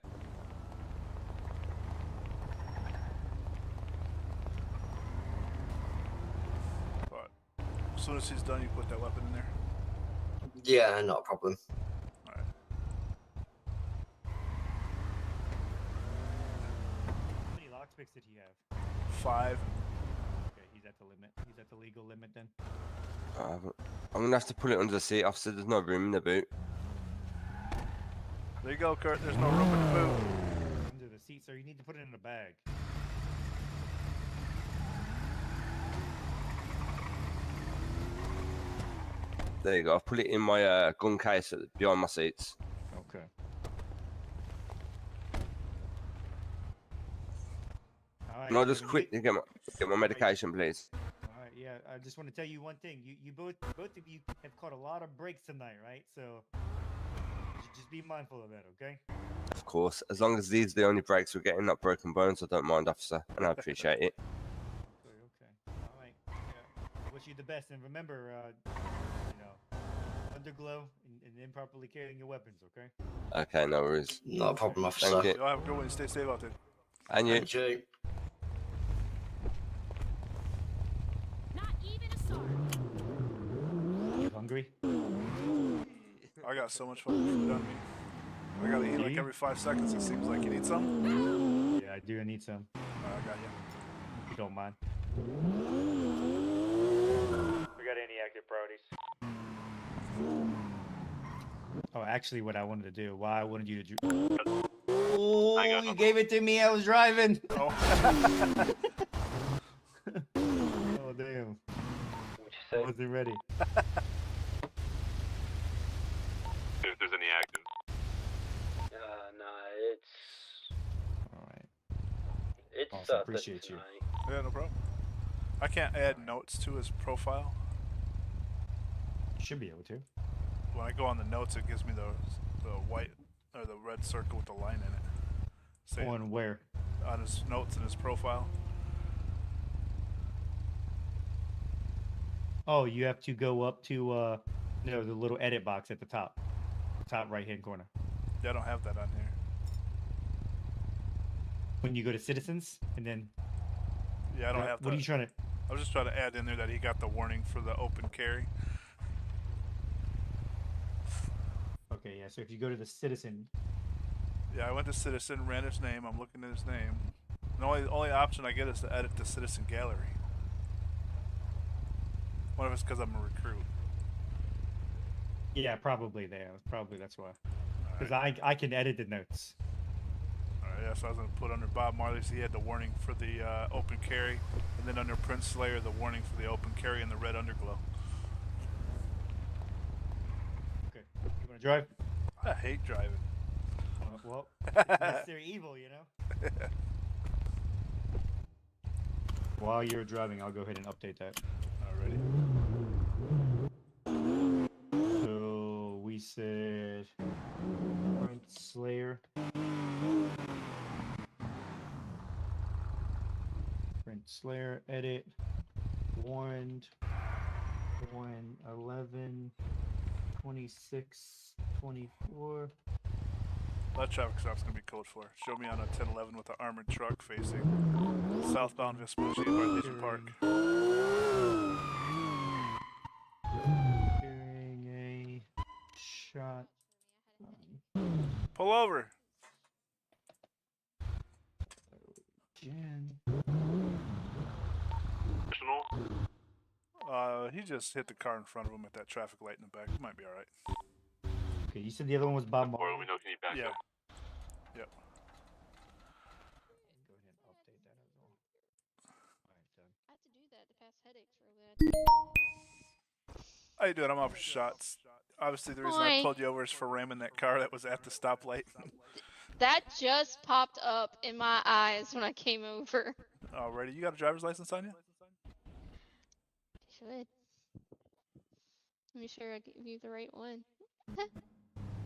But as soon as he's done, you put that weapon in there. Yeah, not a problem. All right. How many lockpicks did he have? 5. Okay, he's at the limit. He's at the legal limit then. I'm gonna have to put it under the seat, officer. There's no room in the boot. There you go, Kurt. There's no room in the boot. Under the seat, so you need to put it in a bag. There you go. I've put it in my gun case behind my seats. Okay. All right. Can I yeah, just when you quickly get my medication, please? All right. Yeah, I just want to tell you one thing. You both of you have caught a lot of breaks tonight, right? So just be mindful of that, okay? Of course. As long as these are the only breaks we're getting, not broken bones, I don't mind, officer, and I appreciate it. Okay. All right. Yeah. Wish you the best, and remember, you know, underglow and improperly carrying your weapons, okay? Okay, no worries. Not a problem, officer. Thank you. You'll have a good one. Stay safe out there. And you. Thank you. Not even a sword. You hungry? I got so much fucking food on me. I gotta eat like every 5 seconds. It seems like you need some. Yeah, I do. I need some. I got you. If you don't mind. We got any active priorities? Oh, actually, what I wanted to do, why I wanted you to. Oh, you gave it to me. I was driving. Oh. Oh, damn. What'd you say? I wasn't ready. If there's any active. Nah, it's All right. it's Awesome, appreciate you. tonight. Yeah, no problem. I can't add notes to his profile. Should be able to. When I go on the notes, it gives me the white or the red circle with the line in it. Saying On where? on his notes in his profile. Oh, you have to go up to no, the little edit box at the top right hand corner. Yeah, I don't have that on here. When you go to citizens, and then Yeah, I don't have that. What are you trying to? I was just trying to add in there that he got the warning for the open carry. Okay, yeah. So if you go to the citizen, Yeah, I went to citizen, ran his name. I'm looking at his name. The only option I get is to edit the citizen gallery. One of it's because I'm a recruit. yeah, probably there. Probably that's why. Because I can edit the notes. Alright, yeah, so I was going to put under Bob Marley's, he had the warning for the open carry, and then under Prince Slayer, the warning for the open carry and the red underglow. Okay, you want to drive? I hate driving. Well, it's necessary evil, you know. While you're driving, I'll go ahead and update that. Alrighty. So we said Prince Slayer. Prince Slayer edit. Warned. 11, 26, 24. That traffic stop's going to be code 4. Show me on a 1011 with an armored truck facing southbound Vespucci by Legion Park. Hearing a shot. Pull over! Jen. intentional? He just hit the car in front of him at that traffic light in the back. He might be all right. Okay, you said the other one was Bob Or Marley. let me know if you need backup. Yeah. Yep. Go ahead and update that as well. Alright, so I had to do that to pass headaches for a bit. How you doing? I'm off for shots. Obviously, the reason I Hi. pulled you over is for ramming that car that was at the stoplight. That just popped up in my eyes when I came over. Alrighty, you got a driver's license on you? Should. Let me sure I give you the right one.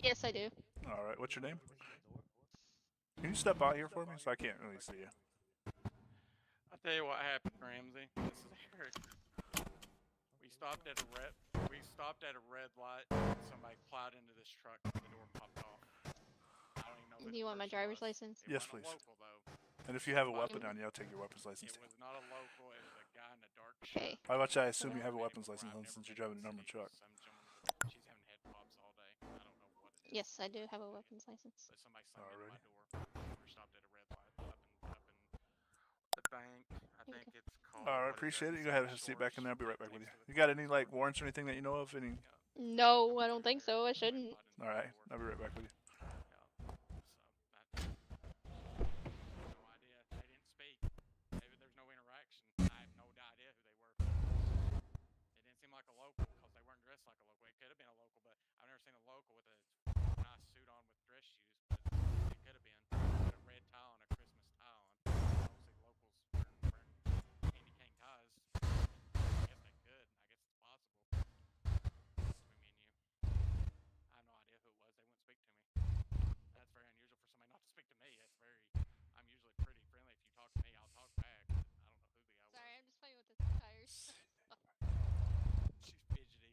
Yes, I do. All right. What's your name? Can you step out here for me so I can't really see you? I'll tell you what happened, Ramsey. This is Eric. We stopped at a red light. And somebody plowed into this truck. And the door popped off. I don't even know. Do you want my driver's license? Yes, please. And if you have a weapon on you, I'll take your weapons license. It was not a local. It was a guy in a dark shirt. Okay. How about I assume you have a weapons license since you're driving a normal truck? She's having head pops all day. I don't know what it is. Yes, I do have a weapons license. But somebody slammed into my door. We stopped at a red light up in the bank. I think it's called. All right, appreciate it. You go ahead and sit back in there. I'll be right back with you. You got any like warrants or anything that you know of? Any? No, I don't think so. I shouldn't. All right, I'll be right back with you. Like a local because they weren't dressed like a local. It could have been a local, but I've never seen a local with a nice suit on with dress shoes. But it could have been with a red tie on, a Christmas tie on. I don't see locals wearing candy cane ties. I guess they could. I guess it's possible. Between me and you, I have no idea who it was. They wouldn't speak to me. That's very unusual for somebody not to speak to me. That's very. I'm usually pretty friendly. If you talk to me, I'll talk back. I don't know who the guy was. Sorry, I'm just playing with the tires. She's fidgety.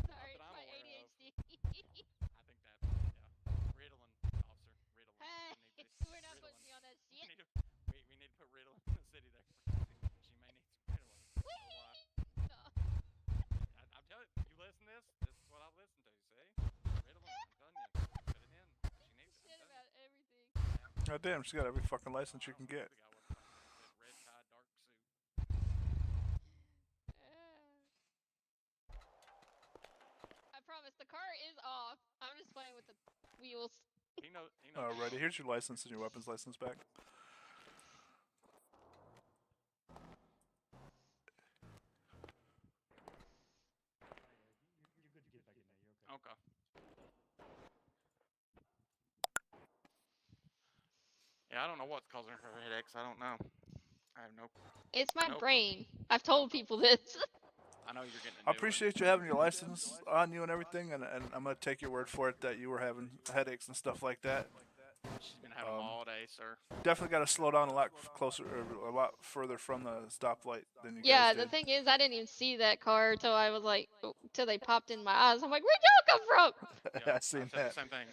Sorry, it's my ADHD. I think that, yeah. Ritalin, officer. Ritalin. Hey, we're not Ritalin. putting me on that shit. We need to put Ritalin in the city there. She may need some Ritalin. No. I'm telling you, you listen to this. This is what I listen to. See, Ritalin. I'm telling you, put it in. She needs it. Shit about everything. God damn, she's got every fucking license you can get. Red tie, dark suit. I promise, the car is off. I'm just playing with the wheels. He knows. Alrighty, here's your license and your weapons license back. Okay. Yeah, I don't know what's causing her headaches. I don't know. I have no. It's my Nope. brain. I've told people this. I know you're getting. I appreciate you having your license on you and everything, and I'm gonna take your word for it that you were having headaches and stuff like that. She's been having them all day, sir. Definitely got to slow down a lot closer, or a lot further from the stoplight than you Yeah, guys the did. thing is, I didn't even see that car till I was like, till they popped in my eyes. I'm like, where'd y'all come from? I seen said that. the same thing.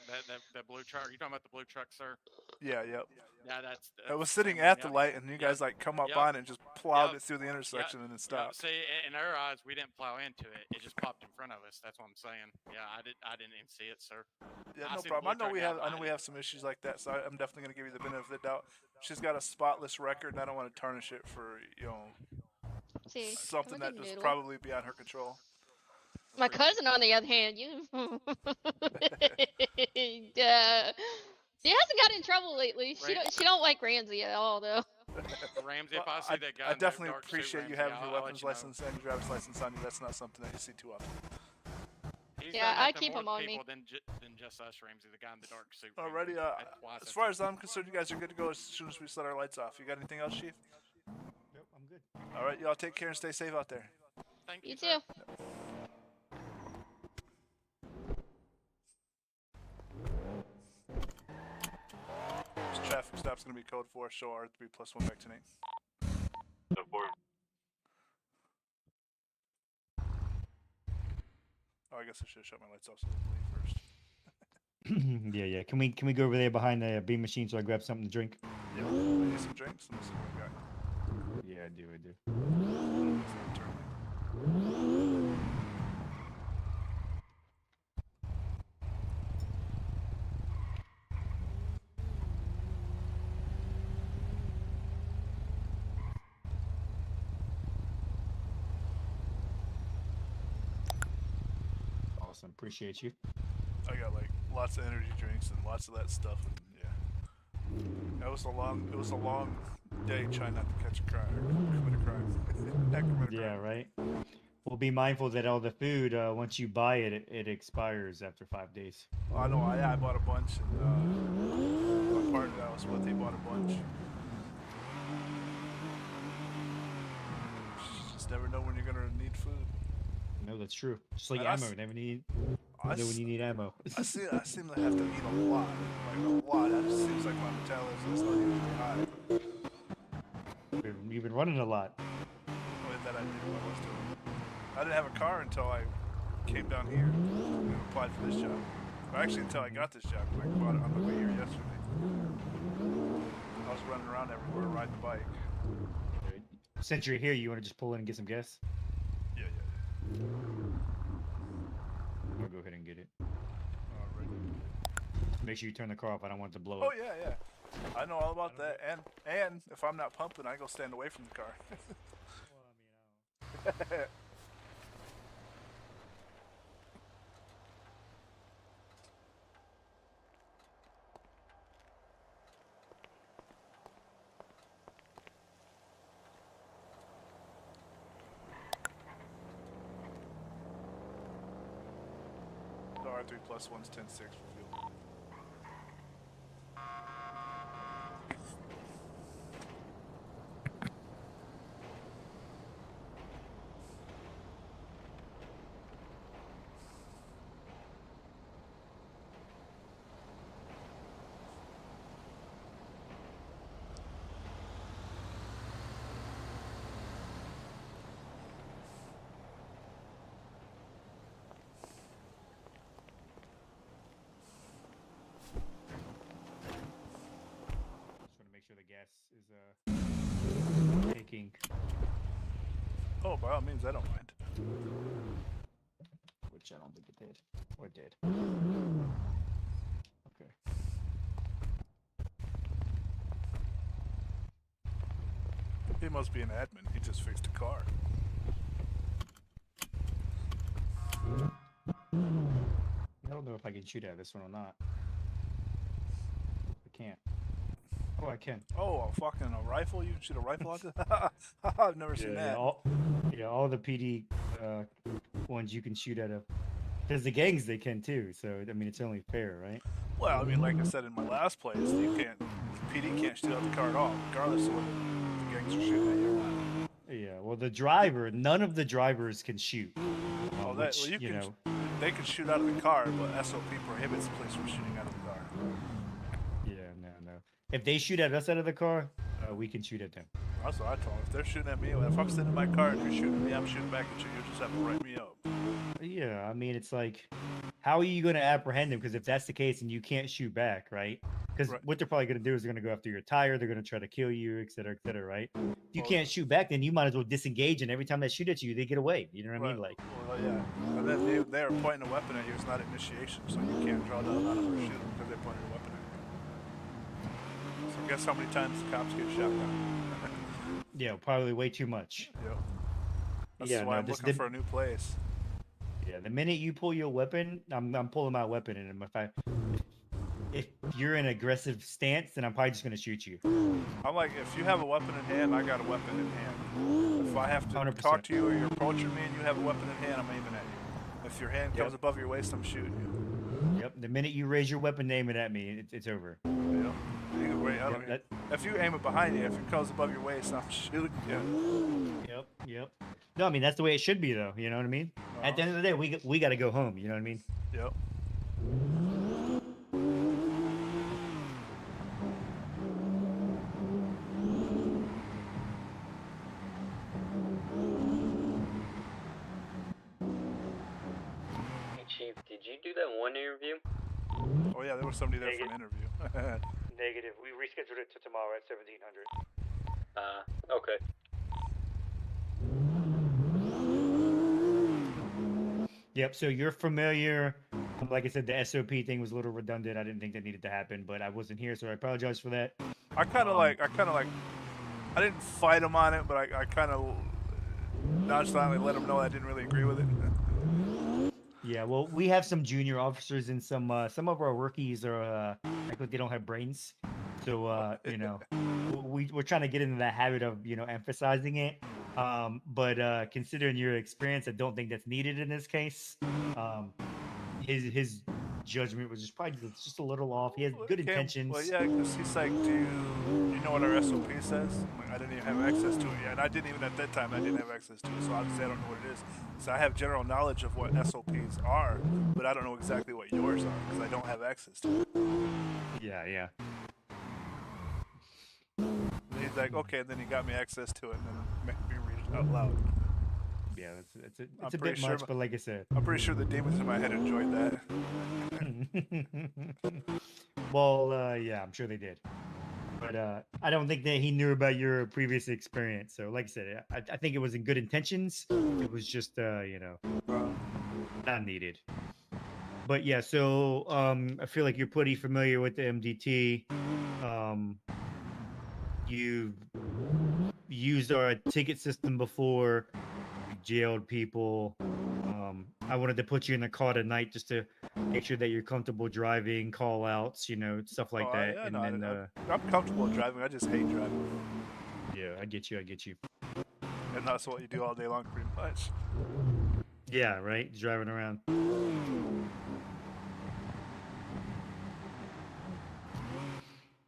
That blue truck. You talking about the blue truck, sir? Yeah, yep. Yeah, that's. I was sitting at the light, and you guys like come up on it and just plowed it through the intersection and then stopped. See, in our eyes, we didn't plow into it. It just popped in front of us. That's what I'm saying. Yeah, I didn't even see it, sir. Yeah, no problem. I know we have some issues like that, so I'm definitely gonna give you the benefit of the doubt. She's got a spotless record, and I don't want to tarnish it for See, something I'm a that good is noodle. probably beyond her control. My cousin, on the other hand, she hasn't got in trouble lately. She don't like Ramsey at all, though. Ramsey, if I see that guy, I in that definitely dark suit, appreciate you Ramsey, having your I'll weapons let you know. license and your driver's license on you. That's not something that you see too often. He's Yeah, done that I to keep more him on me. people than just us, Ramsey, the guy in the dark suit. Alrighty, as far as I'm concerned, you guys are good to go as soon as we set our lights off. You got anything else, Chief? Nope, I'm good. All right, y'all take care and stay safe out there. Thank You sir. too. This traffic stop's going to be code 4, show R3 plus 1 back tonight. So for Oh, I guess I should have shut my lights off so they bleed first. Yeah. Can we go over there behind the beam machine so I grab something to drink? Yeah, I need some drinks. Let me see what we got. Yeah, I do. Awesome. Appreciate you. I got like lots of energy drinks and lots of that stuff. And, yeah, it was a long day trying not to catch a crime, commit a crime. Yeah, right. Well, be mindful that all the food, once you buy it, it expires after 5 days. I know. I bought a bunch, and my partner that I was with, he bought a bunch. Just never know when you're gonna need food. No, that's true. Just like And ammo, never need. Know when you need ammo. I seem to have to eat a lot, like a lot. It just seems like my metabolism is not usually high. You've been running a lot. With that I knew I was doing. I didn't have a car until I came down here and applied for this job. Or actually, until I got this job, I bought it on my way here yesterday. I was running around everywhere riding the bike. Since you're here, you want to just pull in and get some gas? Yeah. I'll go ahead and get it. Alright. Make sure you turn the car off. I don't want it to blow up. Oh yeah. I know all about that. And if I'm not pumping, I go stand away from the car. Well, I mean, R3 plus 1's 10-6 for fuel. the gas is taking. Oh, by all means, I don't mind. Which I don't think it did. Or it did. Okay. He must be an admin. He just fixed a car. I don't know if I can shoot at this one or not. I can't. Oh, I can. Oh, fucking a rifle? You can shoot a rifle out there? I've never seen that. All the PD ones you can shoot at a. There's the gangs they can too, so I mean it's only fair, right? Well, I mean, like I said in my last place, you can't. PD can't shoot out the car at all, regardless of what the gangs are shooting at you. Yeah, well, the driver, none of the drivers can shoot. Oh, that which, well, you can. know, they can shoot out of the car, but SOP prohibits police from shooting out of the car. Yeah, no. If they shoot at us out of the car, we can shoot at them. That's what I told them. If they're shooting at me, if I'm sitting in my car and you're shooting at me, I'm shooting back at you. You just have to write me up. Yeah, I mean, it's like, how are you going to apprehend them? Because if that's the case, and you can't shoot back, right? Because what they're probably going to do is they're going to go after your tire. They're going to try to kill you, et cetera, right? If you can't shoot back, then you might as well disengage, and every time they shoot at you, they get away. You know what I mean? Like, well, yeah. And then they are pointing a weapon at you. It's not initiation, so you can't draw down on them or shoot them because they pointed a weapon at you. So guess how many times the cops get shot down? Yeah, probably way too much. Yep. That's why I'm looking for a new place. Yeah, the minute you pull your weapon, I'm pulling my weapon, and if you're in an aggressive stance, then I'm probably just gonna shoot you. I'm like, if you have a weapon in hand, I got a weapon in hand. If I have to 100%. talk to you or you're approaching me and you have a weapon in hand, I'm aiming at you. If your hand comes above your waist, I'm shooting you. Yep. The minute you raise your weapon, aim it at me, it's over. Yep. Either way, if you aim it behind you, if it comes above your waist, I'm shooting you. Yep. No, I mean that's the way it should be, though. You know what I mean? At the end of the day, we got to go home. You know what I mean? Yep. Hey, Chief, did you do that one interview? Oh yeah, there was somebody there for an interview. Negative. We rescheduled it to tomorrow at 1700. Okay. Yep. So you're familiar. Like I said, the SOP thing was a little redundant. I didn't think that needed to happen, but I wasn't here, so I apologize for that. I kind of like, I didn't fight him on it, but I kind of nonchalantly let him know I didn't really agree with it. Yeah, Yeah, well, we have some junior officers and some of our rookies are like they don't have brains, so we're trying to get into that habit of emphasizing it. But considering your experience, I don't think that's needed in this case. His judgment was probably just a little off. He has good intentions. Well, yeah, because he's like, do you know what our SOP says? I'm like, I didn't even have access to it yet. And I didn't even, at that time, I didn't have access to it. So obviously I don't know what it is. So I have general knowledge of what SOPs are, but I don't know exactly what yours are because I don't have access to it. Yeah. And he's like, okay, and then he got me access to it and then made me read it out loud. Yeah, it's a bit much, but like I said, I'm pretty sure the demons in my head enjoyed that. Well, yeah, I'm sure they did. But I don't think that he knew about your previous experience. So, like I said, I think it was in good intentions. It was just, not needed. But yeah, so I feel like you're pretty familiar with the MDT. You've used our ticket system before. Jailed people. I wanted to put you in the car tonight just to make sure that you're comfortable driving, call outs, stuff like that. Yeah, and no, then I'm comfortable driving. I just hate driving. yeah, I get you. And that's what you do all day long, pretty much. Yeah, right. Driving around.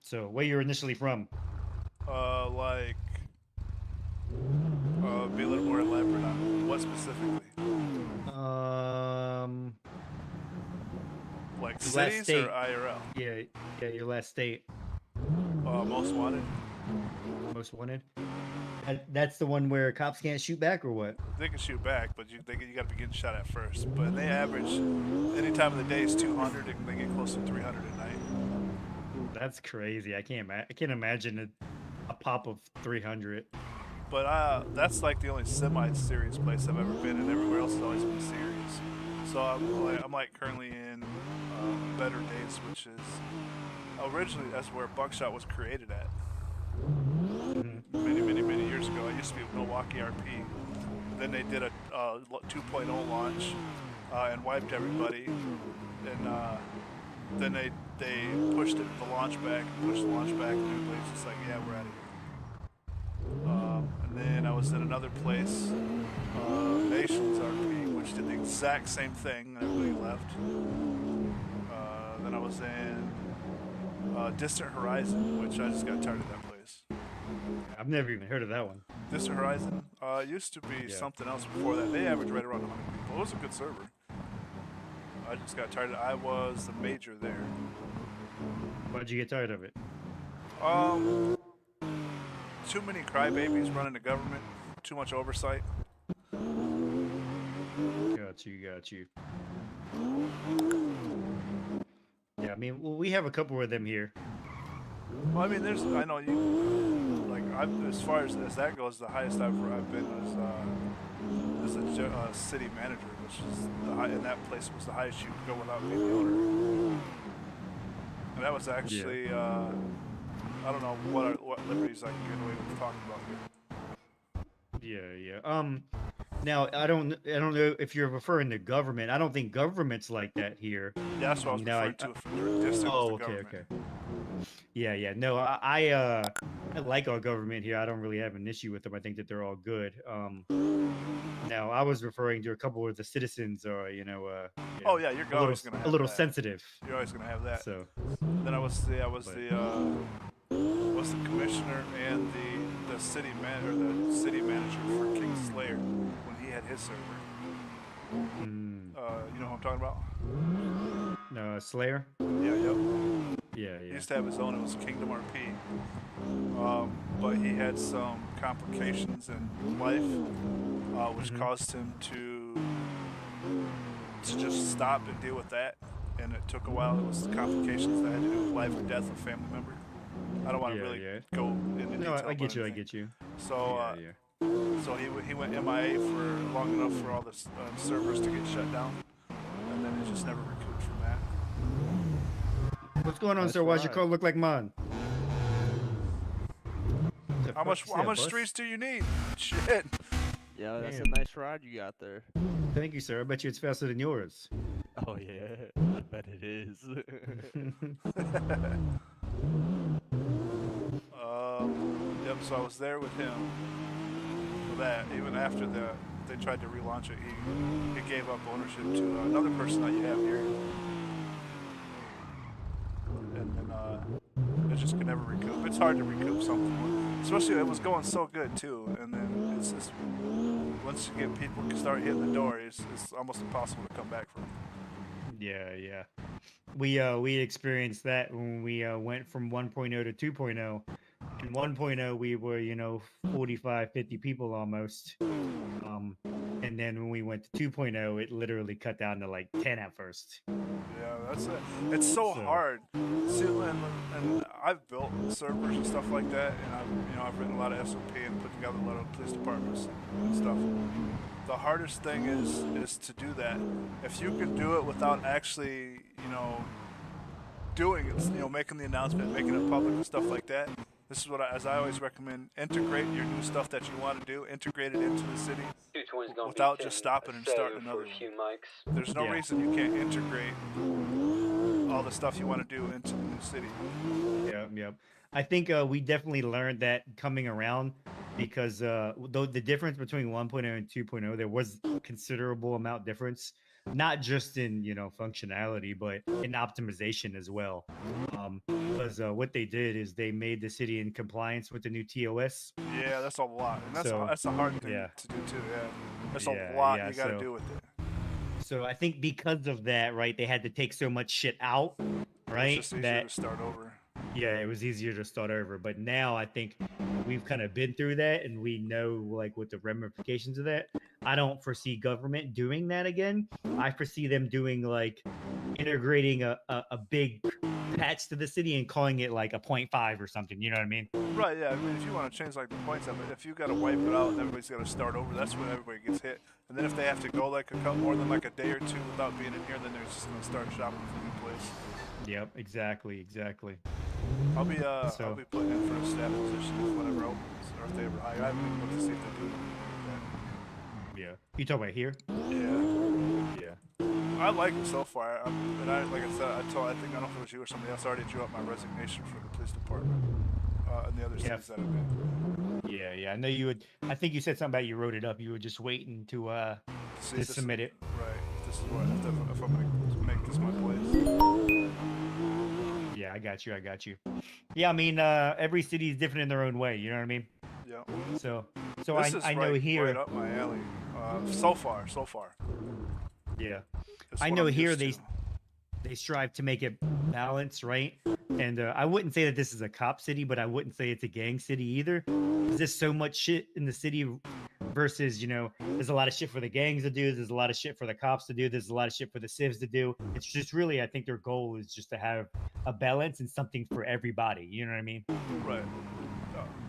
So, where you're initially from? Be a little more elaborate on what specifically. Like cities or IRL? Yeah, your last state. Most wanted. Most wanted. That's the one where cops can't shoot back, or what? They can shoot back, but you got to be getting shot at first. But they average any time of the day is 200, and they get close to 300 at night. That's crazy. I can't imagine a pop of 300. But that's like the only semi-serious place I've ever been, and everywhere else has always been serious. So I'm like currently in Better Days, which is originally that's where Buckshot was created at. Many years ago. I used to be with Milwaukee RP. Then they did a 2.0 launch and wiped everybody. And then they pushed the launch back, and everybody's just like, yeah, we're out of here. And then I was at another place, Nations RP, which did the exact same thing, and everybody left. Then I was in Distant Horizon, which I just got tired of that place. I've never even heard of that one. Distant Horizon used to be something else before that. They averaged right around 100 people. It was a good server. I just got tired of it. I was the major there. Why'd you get tired of it? Too many crybabies running the government. Too much oversight. Got you. Yeah, I mean, well, we have a couple of them here. Well, I mean, I know you, like, as far as that goes, the highest I've been was a city manager, which is and that place was the highest you could go without being the owner. And that was actually, I don't know what liberties I can get away with talking about here. Yeah. Now I don't know if you're referring to government. I don't think government's like that here. Yeah, that's what I was referring to. Okay. Yeah. No, I like our government here. I don't really have an issue with them. I think that they're all good. Now I was referring to a couple of the citizens, or oh yeah, you're always gonna have a little that. sensitive. You're always gonna have that. So then I was the commissioner and the city manager for King Slayer when he had his server. You know who I'm talking about? No, Slayer. Yeah. He used to have his own. It was Kingdom RP. But he had some complications in life, which caused him to just stop and deal with that. And it took a while. It was complications that had to do with life or death of a family member. I don't want to really go into detail. No, I get you. So, so he went MIA for long enough for all the servers to get shut down, and then he just never recouped from that. What's going on, sir? Why's your car look like mine? How much streets do you need? Shit. Yeah, that's a nice ride you got there. Thank you, sir. I bet you it's faster than yours. Oh yeah, I bet it is. Yep. So I was there with him for that. Even after they tried to relaunch it, he gave up ownership to another person that you have here, and then it just could never recoup. It's hard to recoup something, especially it was going so good too, and then it's just once you get people start hitting the door, it's almost impossible to come back from. Yeah. We experienced that when we went from 1.0 to 2.0. In 1.0, we were 45, 50 people almost. And then when we went to 2.0, it literally cut down to like 10 at first. Yeah, that's it. It's so hard. See, and I've built servers and stuff like that, and I've written a lot of SOP and put together a lot of police departments and stuff. The hardest thing is to do that. If you can do it without actually, doing it, making the announcement, making it public and stuff like that. This is what as I always recommend: integrate your new stuff that you want to do, integrate it into the city without just stopping and starting another one. There's no reason you can't integrate all the stuff you want to do into the new city. Yep. I think we definitely learned that coming around because the difference between 1.0 and 2.0, there was considerable amount difference, not just in functionality, but in optimization as well. Because what they did is they made the city in compliance with the new TOS. Yeah, that's a lot, and that's a hard thing to do too. Yeah, that's a lot you got to do with it. So I think because of that, right, they had to take so much shit out, right? It's just easier to start over. Yeah, it was easier to start over. But now I think we've kind of been through that and we know like what the ramifications of that. I don't foresee government doing that again. I foresee them doing like integrating a big patch to the city and calling it like a 0.5 or something. You know what I mean? Right, yeah. I mean, if you want to change like the points of it, if you got to wipe it out and everybody's got to start over, that's when everybody gets hit. And then if they have to go like a couple more than like a day or two without being in here, then they're just going to start shopping for a new place. Yep, exactly. I'll be putting in for a staff position if whatever opens, or if they ever hire. I haven't even looked to see if they do that. Yeah. You talking about here? Yeah. I like it so far. Like I said, I don't know if it was you or somebody else. I already drew up my resignation for the police department and the other cities that I've been. Yeah. I know you would. I think you said something about you wrote it up. You were just waiting to submit it. Right. This is what if I'm gonna make this my place. Yeah, I got you. Yeah, I mean, every city is different in their own way. You know what I mean? Yeah. So this I know here. Right up my alley. So far. Yeah. It's I what know I'm here used they strive to make it balanced, right? And I wouldn't say that this is a cop city, but I wouldn't say it's a gang city either. There's just so much shit in the city versus, there's a lot of shit for the gangs to do. There's a lot of shit for the cops to do. There's a lot of shit for the civs to do. It's just really, I think their goal is just to have a balance and something for everybody. You know what I mean? Right.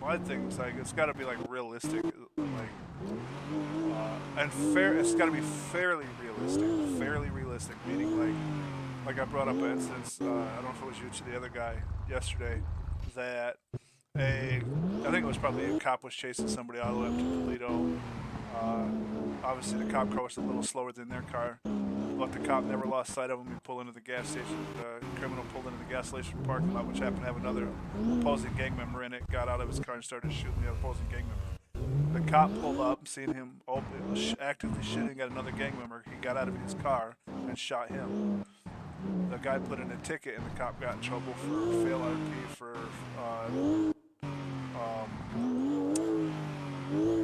My thing is like it's got to be like realistic, and fair. It's got to be fairly realistic. Meaning like I brought up an instance. I don't know if it was you to the other guy yesterday that I think it was probably a cop was chasing somebody all the way up to Toledo. Obviously the cop car was a little slower than their car, but the cop never lost sight of him. He pulled into the gas station. The criminal pulled into the gas station parking lot, which happened to have another opposing gang member in it, got out of his car and started shooting the opposing gang member. The cop pulled up, seen him actively shooting at another gang member. He got out of his car and shot him. The guy put in a ticket and the cop got in trouble for fail RP for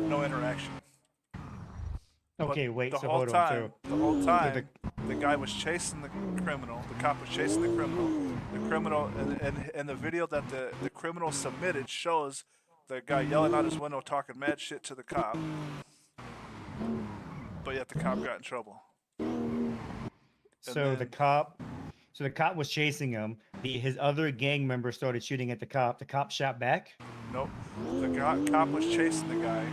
no interaction. Okay, but wait. The So whole hold time, on. the whole time, the guy was chasing the criminal. The cop was chasing the criminal. The criminal, and the video that the criminal submitted shows the guy yelling out his window, talking mad shit to the cop. But yet the cop got in trouble. So the cop was chasing him. His other gang member started shooting at the cop. The cop shot back. Nope. The cop was chasing the guy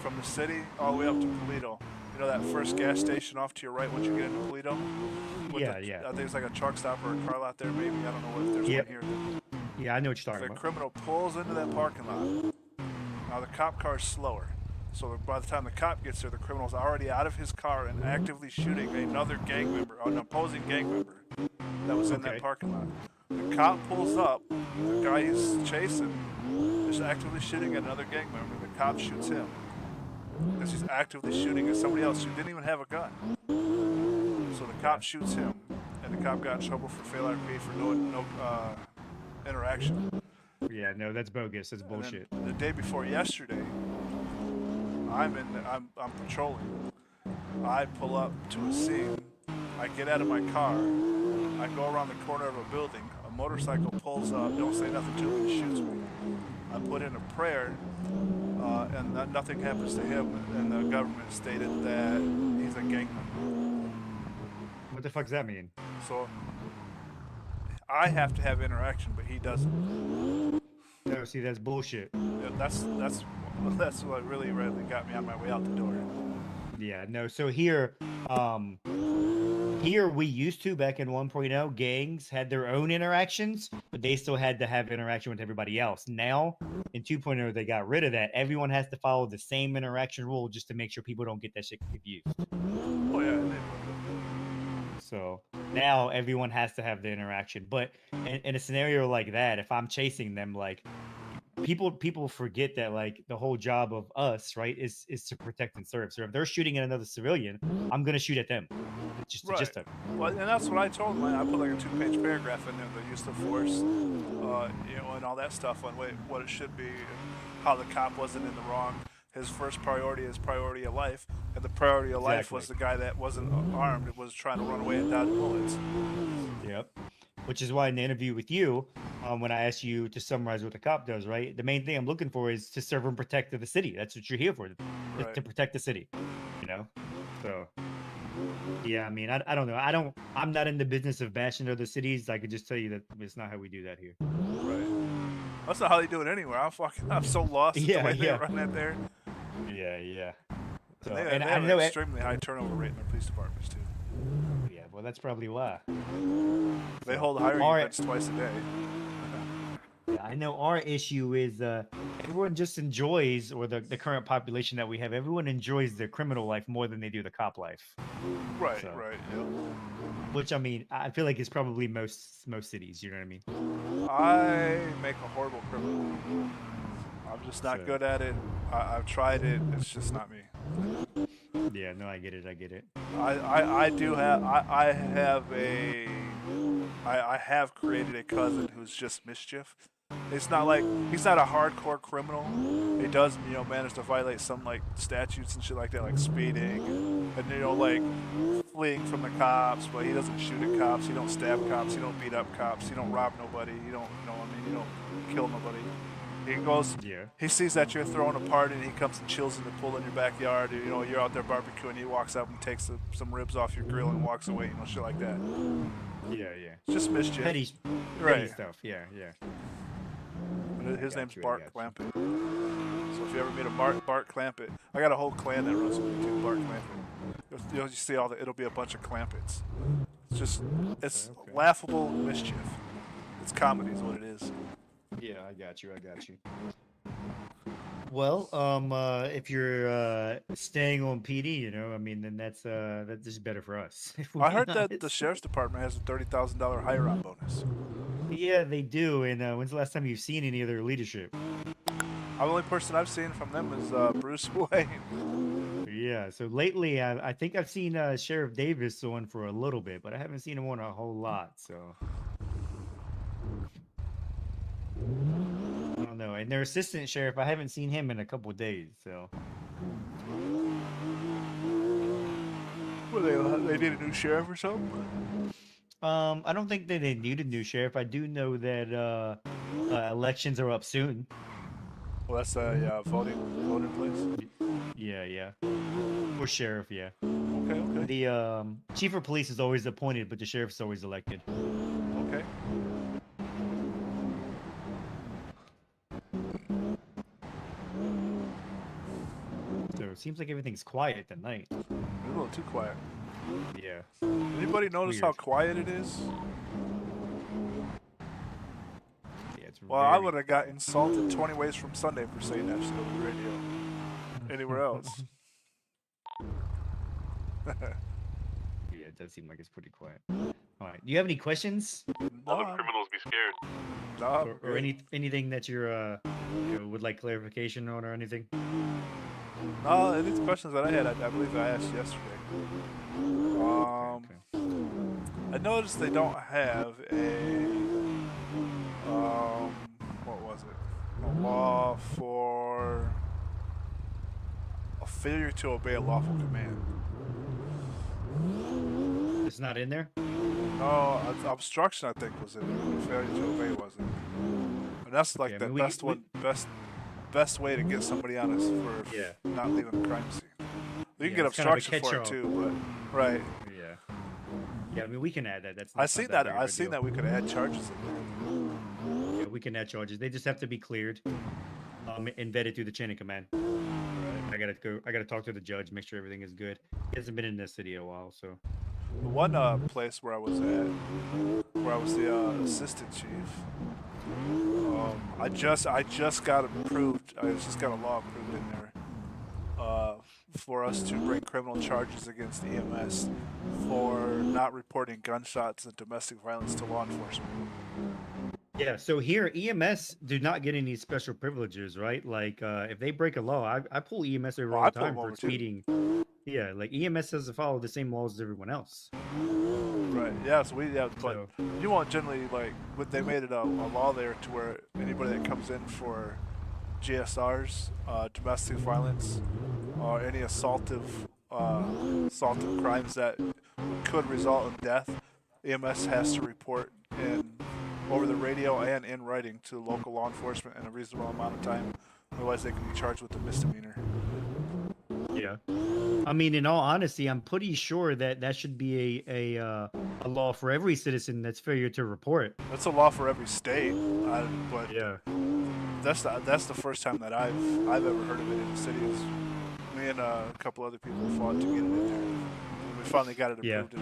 from the city all the way up to Toledo. You know that first gas station off to your right once you get into Toledo? Yeah. I think it's like a truck stop or a car lot there, maybe. I don't know if there's one here. Yeah, I know what you're talking about. The criminal pulls into that parking lot. Now the cop car's slower. So by the time the cop gets there, the criminal's already out of his car and actively shooting another gang member, an opposing gang member that was in that parking lot. The cop pulls up. The guy he's chasing is actively shooting at another gang member. The cop shoots him because he's actively shooting at somebody else who didn't even have a gun. So the cop shoots him, and the cop got in trouble for failure to pay for no interaction. Yeah, no, that's bogus. That's bullshit. The day before yesterday, I'm patrolling. I pull up to a scene. I get out of my car. I go around the corner of a building. A motorcycle pulls up. Don't say nothing to him and shoots me. I put in a prayer, and nothing happens to him. And the government stated that he's a gang member. What the fuck does that mean? So I have to have interaction, but he doesn't. No, see, that's bullshit. Yeah, that's what really got me on my way out the door. Yeah, no. So here we used to, back in 1.0, gangs had their own interactions, but they still had to have interaction with everybody else. Now in 2.0, they got rid of that. Everyone has to follow the same interaction rule just to make sure people don't get that shit confused. Oh yeah. So now everyone has to have the interaction. But in a scenario like that, if I'm chasing them, like people forget that like the whole job of us, right, is to protect and serve. So if they're shooting at another civilian, I'm gonna shoot at them. Just to Well, and that's what I told him. I put like a 2-page paragraph in there, the use of force, and all that stuff on what it should be, how the cop wasn't in the wrong. His first priority is priority of life, and the priority of life was the guy that wasn't armed and was trying to run away and dodge bullets. Yep. Which is why in the interview with you, when I asked you to summarize what the cop does, right? The main thing I'm looking for is to serve and protect the city. That's what you're here for, to protect the city. You know? So yeah, I mean, I don't know. I'm not in the business of bashing other cities. I could just tell you that it's not how we do that here. Right. That's not how they do it anywhere. I'm so lost in the way they run that there. Yeah. So, They have an extremely high turnover rate in their police departments too. Yeah, well, that's probably why. They hold hiring events twice a day. Yeah, I know our issue is everyone just enjoys, or the current population that we have, everyone enjoys their criminal life more than they do the cop life. Right, right. Yep. Which, I mean, I feel like it's probably most cities, you know what I mean? I make a horrible criminal. I'm just not good at it. I've tried it. It's just not me. Yeah, no, I get it. I have created a cousin who's just mischief. It's not like he's not a hardcore criminal. He does, manage to violate some like statutes and shit like that, like speeding and like fleeing from the cops. But he doesn't shoot at cops. He don't stab cops. He don't beat up cops. He don't rob nobody. He don't, he don't kill nobody. He goes, he sees that you're throwing a party and he comes and chills in the pool in your backyard. You're out there barbecuing. He walks up and takes some ribs off your grill and walks away. Shit like that. Yeah. It's just mischief. Petty stuff. Yeah. His name's Bart Clampett. So if you ever meet a Bart Clampett, I got a whole clan that runs with me too, Bart Clampett. You'll see it'll be a bunch of Clampetts. It's laughable mischief. It's comedy is what it is. Yeah, I got you. Well, if you're staying on PD, I mean, then that's just better for us. I heard that the sheriff's department has a $30,000 hire-on bonus. Yeah, they do. And when's the last time you've seen any of their leadership? The only person I've seen from them is Bruce Wayne. Yeah, so lately I think I've seen Sheriff Davis on for a little bit, but I haven't seen him on a whole lot. So I don't know. And their assistant sheriff, I haven't seen him in a couple of days. So they need a new sheriff or something? I don't think that they need a new sheriff. I do know that elections are up soon. Well, that's voting place. Yeah. For sheriff, yeah. Okay. The chief of police is always appointed, but the sheriff's always elected. Okay. So it seems like everything's quiet tonight. A little too quiet. Yeah. Anybody notice how quiet it is? Yeah, it's I would have got insulted 20 ways from Sunday for saying that shit on the radio. anywhere else. Yeah, it does seem like it's pretty quiet. All right. Do you have any questions All the criminals be scared. or anything that you're would like clarification on or anything? No, these questions that I had, I believe I asked yesterday. I noticed they don't have a what was it? A law for a failure to obey a lawful command. It's not in there? No, obstruction I think was in there. But failure to obey wasn't. And that's like the best way to get somebody on us for not leaving a crime scene. You can get obstruction for it too, but right. Yeah. Yeah, I mean we can add that. I seen that we could add charges in there. Yeah, we can add charges. They just have to be cleared, and vetted through the chain of command. I gotta talk to the judge, make sure everything is good. He hasn't been in this city a while, so. The one place where I was at, where I was the assistant chief, I just got approved. I just got a law approved in there for us to bring criminal charges against EMS for not reporting gunshots and domestic violence to law enforcement. Yeah, so here EMS do not get any special privileges, right? Like if they break a law, I pull EMS over all the time for speeding. Yeah, like EMS has to follow the same laws as everyone else. Right. Yeah. So but you won't generally but they made it a law there to where anybody that comes in for GSRs, domestic violence, or any assaultive crimes that could result in death, EMS has to report over the radio and in writing to local law enforcement in a reasonable amount of time. Otherwise, they can be charged with a misdemeanor. Yeah. I mean, in all honesty, I'm pretty sure that should be a law for every citizen that's failure to report. That's a law for every state, but yeah, that's the first time that I've ever heard of it in the city. Me and a couple other people fought to get it in there. And we finally got it approved.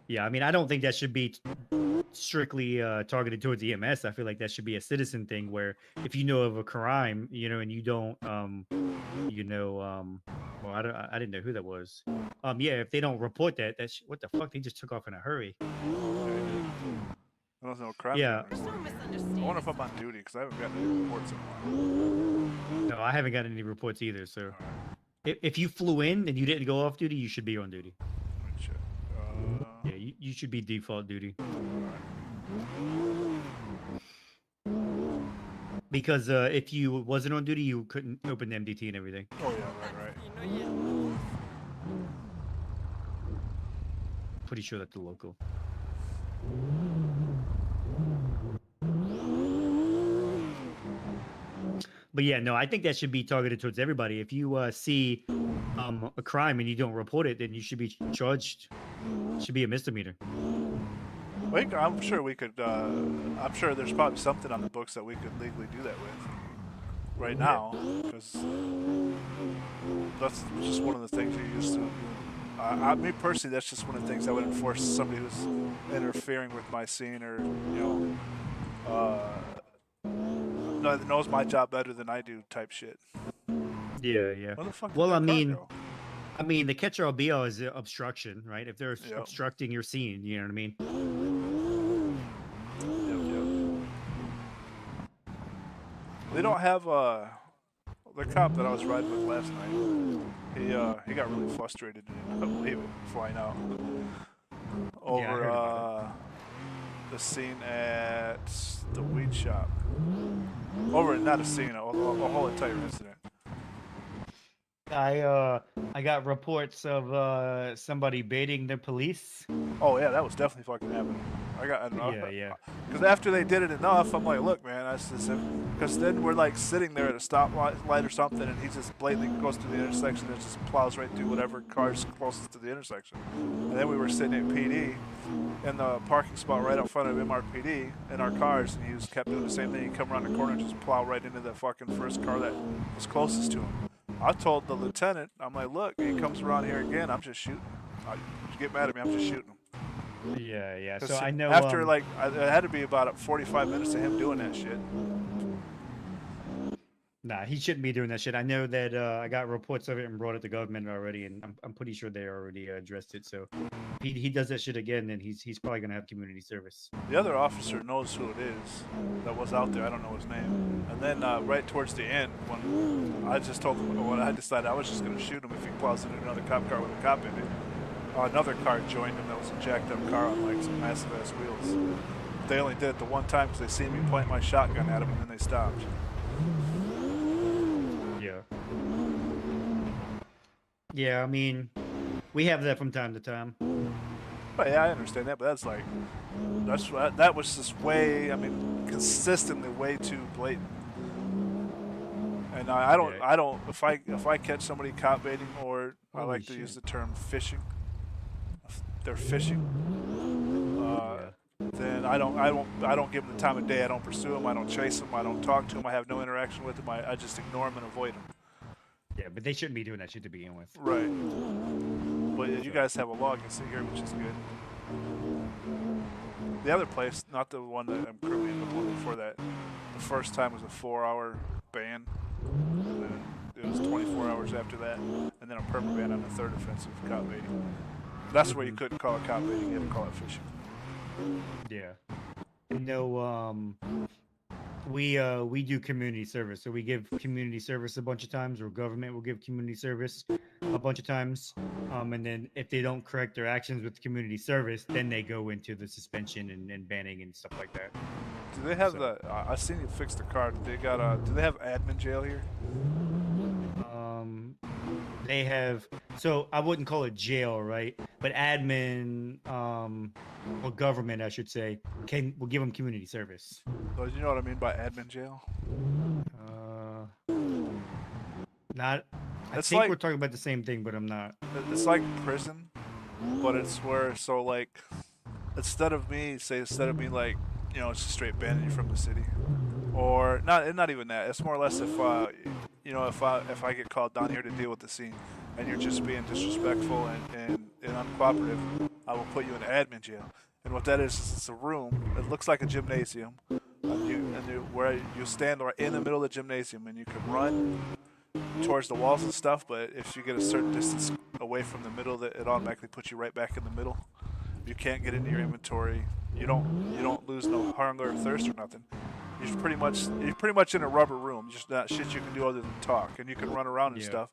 Yeah, I mean, I don't think that should be strictly targeted towards EMS. I feel like that should be a citizen thing where if you know of a crime, and you don't, well, I didn't know who that was. Yeah, if they don't report that, what the fuck? They just took off in a hurry. I don't know crime. Yeah. I wonder if I'm on duty because I haven't gotten any reports in a while. No, I haven't gotten any reports either. So, if you flew in and you didn't go off duty, you should be on duty. Yeah, you should be default duty. Because if you wasn't on duty, you couldn't open the MDT and everything. Oh yeah, right. Pretty sure that's the local. But yeah, no, I think that should be targeted towards everybody. If you see a crime and you don't report it, then you should be charged. It should be a misdemeanor. I'm sure we could. I'm sure there's probably something on the books that we could legally do that with right now, because that's just one of the things you used to. Me personally, that's just one of the things I would enforce somebody who's interfering with my scene or knows my job better than I do type shit. Yeah. Where the fuck Well, did that car go? I mean, the catch-all be-all is obstruction, right? If they're obstructing your scene, you know what I mean? Yep. They don't have the cop that I was riding with last night. He got really frustrated and ended up leaving, flying out over the scene at the weed shop. Not a scene, a whole entire incident. I got reports of somebody baiting the police. Oh yeah, that was definitely fucking happening. Yeah. Because after they did it enough, I'm like, look, man, that's just because then we're like sitting there at a stoplight or something, and he just blatantly goes through the intersection and just plows right through whatever car's closest to the intersection. And then we were sitting at PD in the parking spot right out front of MRPD in our cars, and he just kept doing the same thing. He'd come around the corner and just plow right into that fucking first car that was closest to him. I told the lieutenant, I'm like, look, he comes around here again, I'm just shooting him. You get mad at me, I'm just shooting him. Yeah. So I know after it had to be about 45 minutes of him doing that shit. Nah, he shouldn't be doing that shit. I know that I got reports of it and brought it to government already, and I'm pretty sure they already addressed it. So if he does that shit again, then he's probably gonna have community service. The other officer knows who it is that was out there. I don't know his name. And then right towards the end, when I just told him, when I decided I was just going to shoot him if he plows into another cop car with a cop in it, another car joined him that was a jacked up car on like some massive ass wheels. They only did it the one time because they seen me point my shotgun at him and then they stopped. Yeah. Yeah, I mean, we have that from time to time. But yeah, I understand that, but that's like, that was just way, I mean, consistently way too blatant. And I don't, if I catch somebody cop baiting, or I like to use the term fishing, if they're fishing, then I don't give them the time of day. I don't pursue them. I don't chase them. I don't talk to them. I have no interaction with them. I just ignore them and avoid them. Yeah, but they shouldn't be doing that shit to begin with. Right. But you guys have a log you see here, which is good. The other place, not the one that I'm currently in, the one before that, the first time was a 4-hour ban. And then it was 24 hours after that. And then a perma ban on the third offense of cop baiting. That's where you couldn't call it cop baiting, you had to call it fishing. Yeah. No, we do community service, so we give community service a bunch of times, or government will give community service a bunch of times, and then if they don't correct their actions with community service, then they go into the suspension and banning and stuff like that. Do they have I seen you fix the car. They got do they have admin jail here? They have, so I wouldn't call it jail, right? But admin, or government, I should say, will give them community service. So you know what I mean by admin jail? Not. I It's think like, we're talking about the same thing, but I'm not. It's like prison, but it's where, so like, instead of being like, you know, it's just straight banning you from the city, or not even that. It's more or less if you know, if I get called down here to deal with the scene, and you're just being disrespectful and uncooperative, I will put you in admin jail. And what that is it's a room. It looks like a gymnasium, where you stand right in the middle of the gymnasium, and you can run towards the walls and stuff. But if you get a certain distance away from the middle, that it automatically puts you right back in the middle. You can't get into your inventory. You don't lose no hunger or thirst or nothing. You're pretty much in a rubber room. Just not shit you can do other than talk, and you can run around and stuff,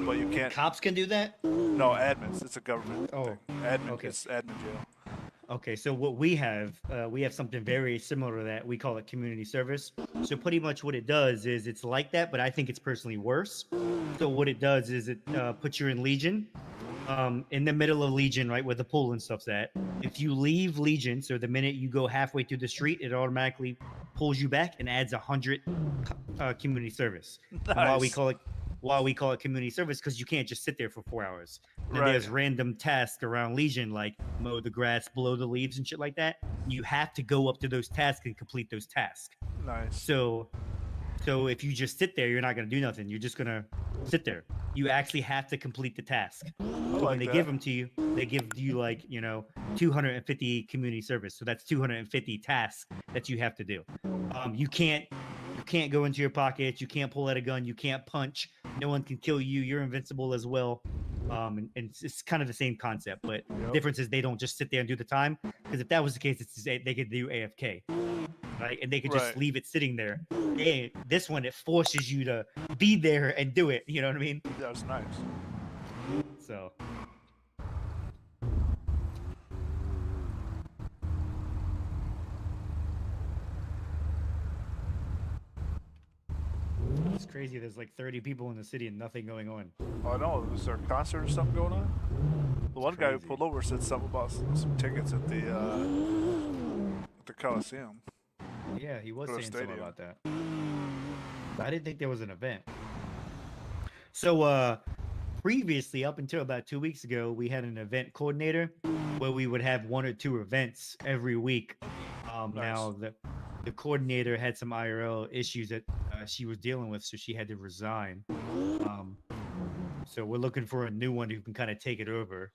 but you can't. Cops can do that? No, admins. It's a government thing. Admin. Okay. It's admin jail. Okay, so what we have something very similar to that. We call it community service. So pretty much what it does is it's like that, but I think it's personally worse. So what it does is it puts you in Legion, in the middle of Legion, right where the pool and stuff's at. If you leave Legion, so the minute you go halfway through the street, it automatically pulls you back and adds 100 community service. Nice. And why we call it community service, because you can't just sit there for 4 hours. And there's random tasks around Legion, like mow the grass, blow the leaves, and shit like that. You have to go up to those tasks and complete those tasks. Nice. So if you just sit there, you're not going to do nothing. You're just going to sit there. You actually have to complete the task. So when they give them to you, they give you, like, you know, 250 community service. So that's 250 tasks that you have to do. You can't go into your pockets. You can't pull out a gun. You can't punch. No one can kill you. You're invincible as well. And it's kind of the same concept, but the difference is they don't just sit there and do the time. Because if that was the case, they could do AFK, right? And they could just leave it sitting there. And this one, it forces you to be there and do it. You know what I mean? Yeah, it's nice. So. It's crazy. There's like 30 people in the city and nothing going on. Oh no, was there a concert or something going on? The one guy who pulled over said something about some tickets at the Coliseum. Yeah, he was saying something about that. But I didn't think there was an event. So previously, up until about 2 weeks ago, we had an event coordinator where we would have 1 or 2 events every week. Now the coordinator had some IRL issues that she was dealing with, so she had to resign. So we're looking for a new one who can kind of take it over,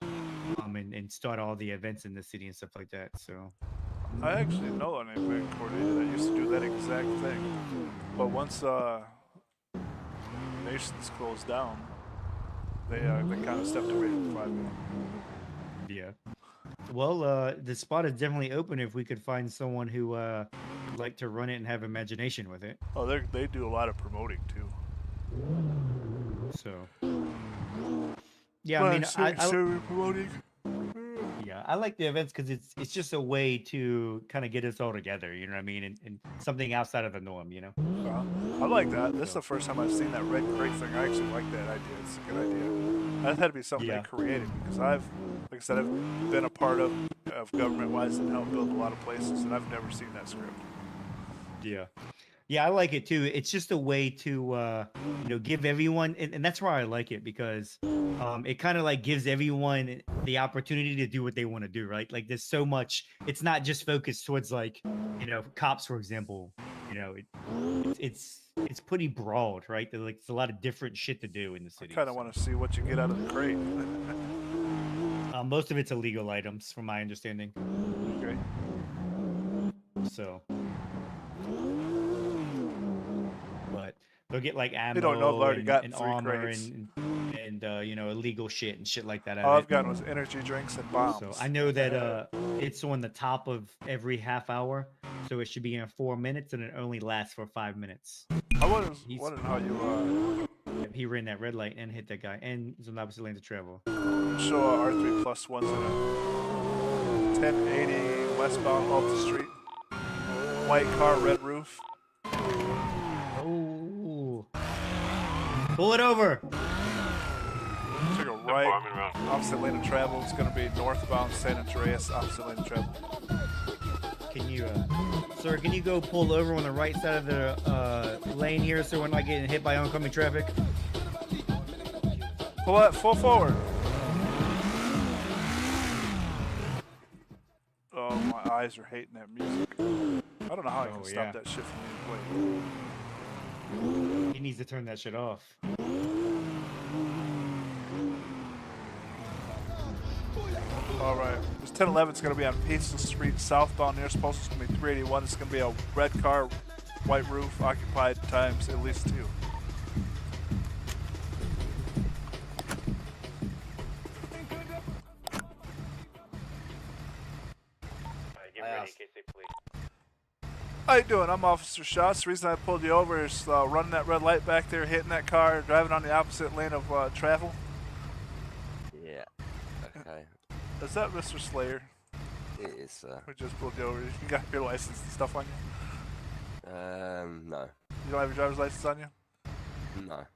and start all the events in the city and stuff like that. So I actually know an event coordinator that used to do that exact thing, but once Nations closed down, they kind of stepped away from 5M. Yeah. Well, the spot is definitely open if we could find someone who would like to run it and have imagination with it. Oh, they do a lot of promoting too. So. Yeah, I mean, promoting. Yeah, I like the events because it's just a way to kind of get us all together. You know what I mean, and something outside of the norm. You know. I like that. This is the first time I've seen that red crate thing. I actually like that idea. It's a good idea. That had to be something they created because like I said, I've been a part of government-wise and helped build a lot of places, and I've never seen that script. Yeah. Yeah, I like it too. It's just a way to give everyone, and that's why I like it, because it kind of like gives everyone the opportunity to do what they want to do, right? Like there's so much. It's not just focused towards like cops, for example. It's pretty broad, right? There's a lot of different shit to do in the city. I kind of want to see what you get out of the crate. Most of it's illegal items, from my understanding. Okay. So. But they'll get like ammo don't know if I've already and gotten 3 armor crates. and illegal shit and shit like that. All I've gotten was energy drinks and bombs. So I know that it's on the top of every half hour, so it should be in 4 minutes, and it only lasts for 5 minutes. I wondering how you he ran that red light and hit that guy, and he's on the opposite lane to travel. show R3 plus ones in a 1080 westbound Alta Street. White car, red roof. Oh. Pull it over. Take a right, opposite lane of travel. It's going to be northbound San Andreas, opposite lane of travel. Can you, sir, can you go pull over on the right side of the lane here so we're not getting hit by oncoming traffic? Pull that full forward. Oh, my eyes are hating that music. I don't know how I can stop that shit from being played. He needs to turn that shit off. All right, this 1011 is going to be on Pizza Street, southbound nearest post. It's going to be 381. It's going to be a red car, white roof, occupied times at least 2. Get ready in case they flee. How you doing? I'm Officer Shots. The reason I pulled you over is running that red light back there, hitting that car, driving on the opposite lane of travel. Yeah. Okay. Is that Mr. Slayer? It is, sir. We just pulled you over. You got your license and stuff on you? No. You don't have your driver's license on you? No.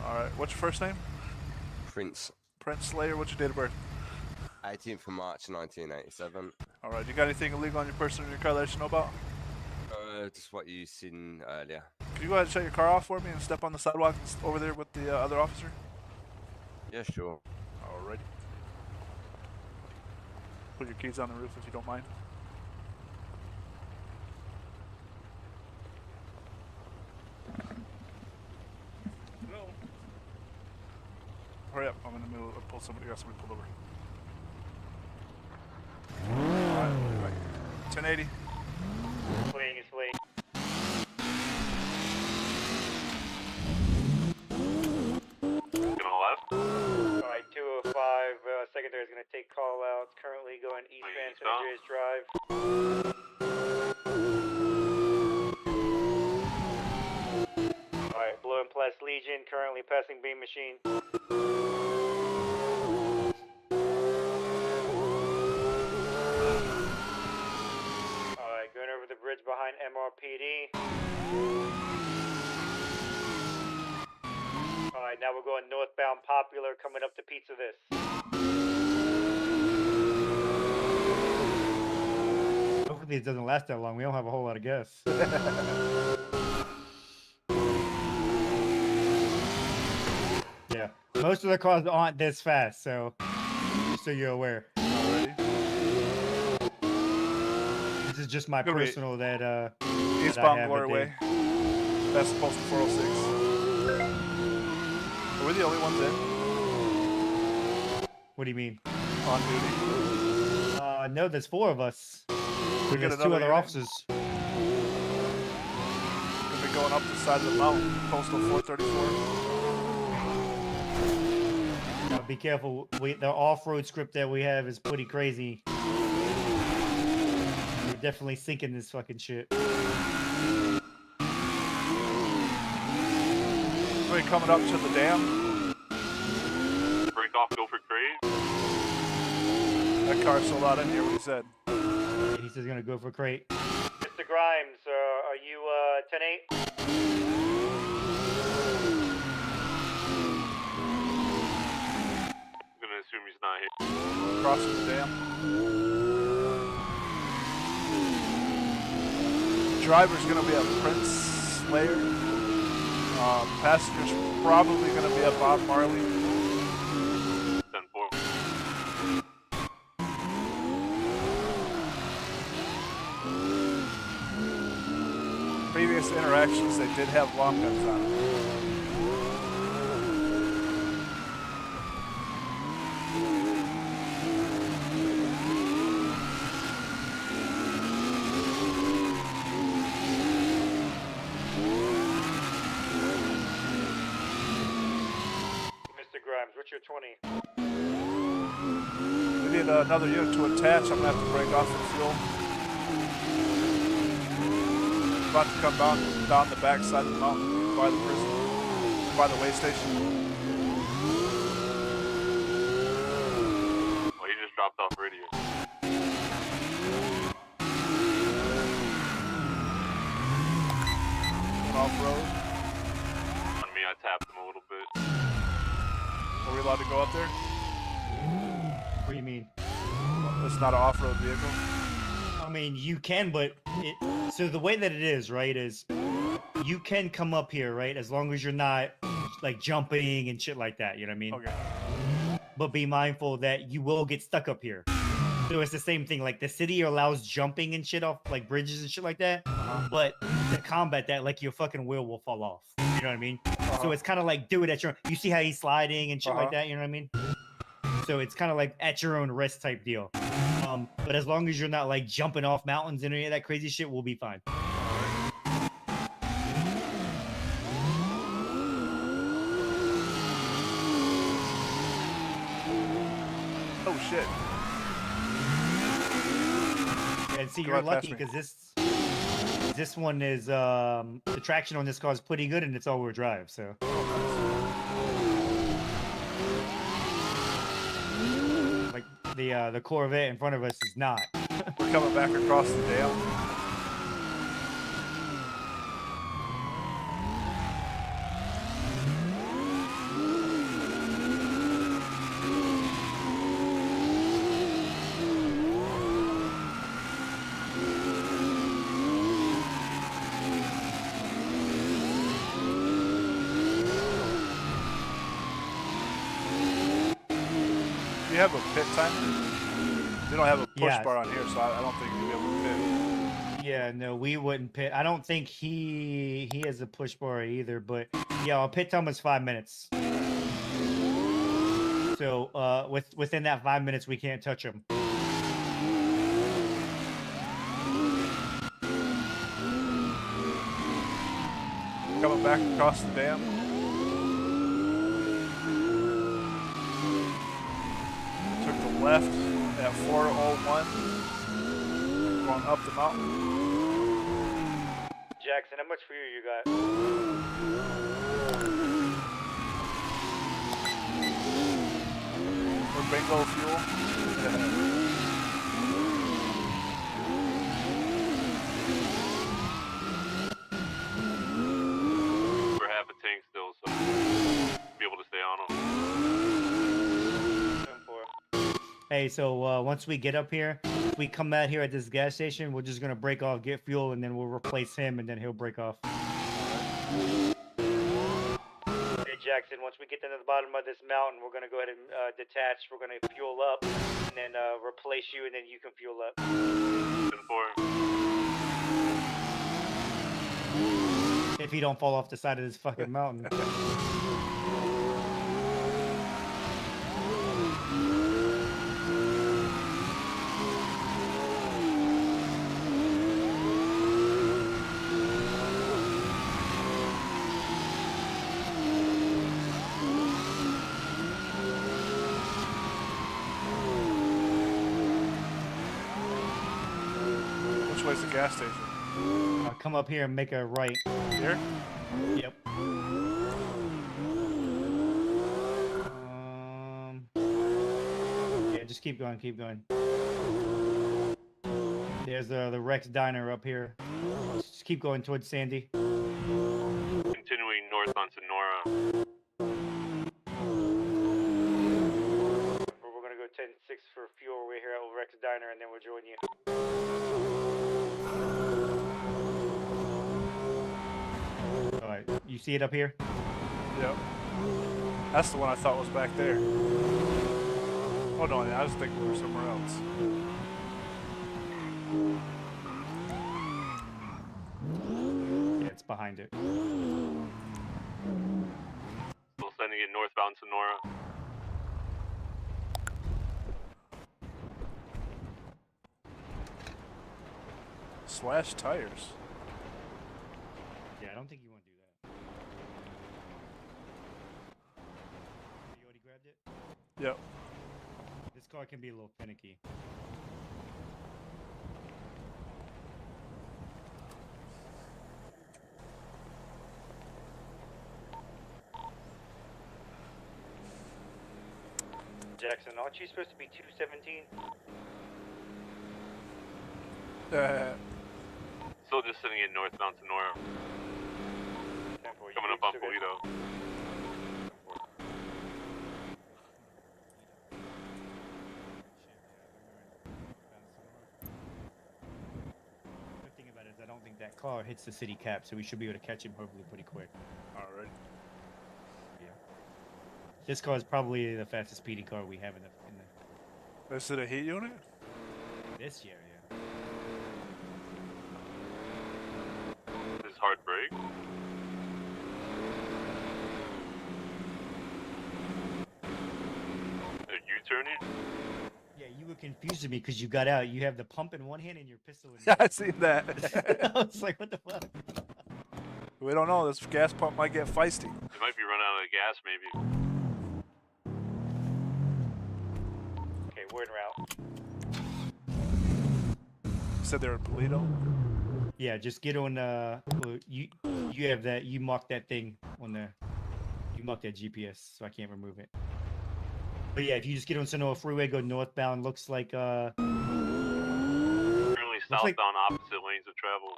Alright, what's your first name? Prince. Prince Slayer, what's your date of birth? 18th of March 1987. Alright, you got anything illegal on your person or your car that I should know about? Just what you seen earlier. Can you go ahead and shut your car off for me and step on the sidewalk over there with the other officer? Yeah, sure. Alrighty. Put your keys on the roof if you don't mind. No. Hurry up, I'm in the middle of pull somebody, got somebody pulled over. Alright, 1080. Fleeing is fleeing. Gonna left. Alright, 205, secondary is going to take call outs. Currently going eastbound San Andreas Drive. Alright, Blue and Plus Legion, currently passing Beam Machine. Alright, going over the bridge behind MRPD. Alright, now we're going northbound Popular, coming up to Pizza This. Hopefully it doesn't last that long. We don't have a whole lot of gas. Yeah, most of the cars aren't this fast, so just so you're aware. This is just my personal that eastbound Glory Way. That's supposed to 406. Are we the only ones in? What do you mean? On duty. No, there's 4 of us. We There's got 2 another other unit? officers. Gonna be going up the side of the mountain, postal 434. Now, be careful. The off-road script that we have is pretty crazy. We're definitely sinking this fucking shit. We're coming up to the dam. Break off, go for crate. That car sold out in here. What he said. He says he's gonna go for crate. Mr. Grimes, are you 10-8? I'm gonna assume he's not here. Crossing the dam. Driver's gonna be a Prince Slayer. Passenger's probably gonna be a Bob Marley. 10-4. Previous interactions, they did have long guns on them. Mr. Grimes, what's your 20? We need another unit to attach. I'm gonna have to break off the fuel. About to come down the backside of the mountain by the prison, by the way station. Well, he just dropped off radio. Off road. On me, I tapped him a little bit. Are we allowed to go up there? What do you mean? It's not an off-road vehicle. I mean, you can, but so the way that it is, right, is you can come up here, right, as long as you're not like jumping and shit like that. You know what I mean? Okay. But be mindful that you will get stuck up here. So it's the same thing. Like the city allows jumping and shit off like bridges and shit like that. But to combat that, like your fucking wheel will fall off. You know what I mean? So it's kind of like do it at your. You see how he's sliding and shit like that. You know what I mean? So it's kind of like at your own risk type deal. But as long as you're not like jumping off mountains and any of that crazy shit, we'll be fine. Oh shit. And see, Go you're right past lucky me. because this one is the traction on this car is pretty good and it's all-wheel drive. So like the Corvette in front of us is not. We're coming back across the dam. Do you have a pit timer? They don't have a push Yes. bar on here, so I don't think you'll be able to pit. Yeah, no, we wouldn't pit. I don't think he has a push bar either. But yeah, our pit time is 5 minutes. So within that 5 minutes, we can't touch him. Coming back across the dam. Took the left at 401. Going up the mountain. Jackson, how much fuel you got? We're bingo fuel. We're half a tank still, so be able to stay on them. 10-4. Hey, so once we get up here, if we come out here at this gas station, we're just gonna break off, get fuel, and then we'll replace him, and then he'll break off. Hey Jackson, once we get to the bottom of this mountain, we're gonna go ahead and detach. We're gonna fuel up, and then replace you, and then you can fuel up. 10-4. If he don't fall off the side of this fucking mountain. Which way's the gas station? Come up here and make a right. Here? Yep. Yeah, just keep going, keep going. There's the Rex Diner up here. Just keep going towards Sandy. Continuing north on Sonora. We're gonna go 10-6 for fuel. We're here at Rex Diner, and then we'll join you. All right, you see it up here? Yep. That's the one I thought was back there. Oh no, I was thinking we were somewhere else. Yeah, it's behind it. Still sending it northbound Sonora. Slash tires. Yeah, I don't think you want to do that. You already grabbed it? Yep. This car can be a little finicky. Jackson, aren't you supposed to be 217? Still just sending it northbound Sonora. Coming up on Polito. Good thing about it is I don't think that car hits the city cap, so we should be able to catch him hopefully pretty quick. Alright. Yeah. This car is probably the fastest speedy car we have in the Is it a heat unit? this year, yeah. This hard brake. A U-turning? Yeah, you were confusing me because you got out. You have the pump in one hand and your pistol in the Yeah, other. I seen that. I was like, what the fuck? We don't know. This gas pump might get feisty. It might be running out of gas, maybe. Okay, we're en route. You said they're in Polito? Yeah, just get on. You have that. You marked that thing on the. You marked that GPS, so I can't remove it. But yeah, if you just get on Sonora Freeway, go northbound. Looks like Currently Looks like- southbound opposite lanes of travel.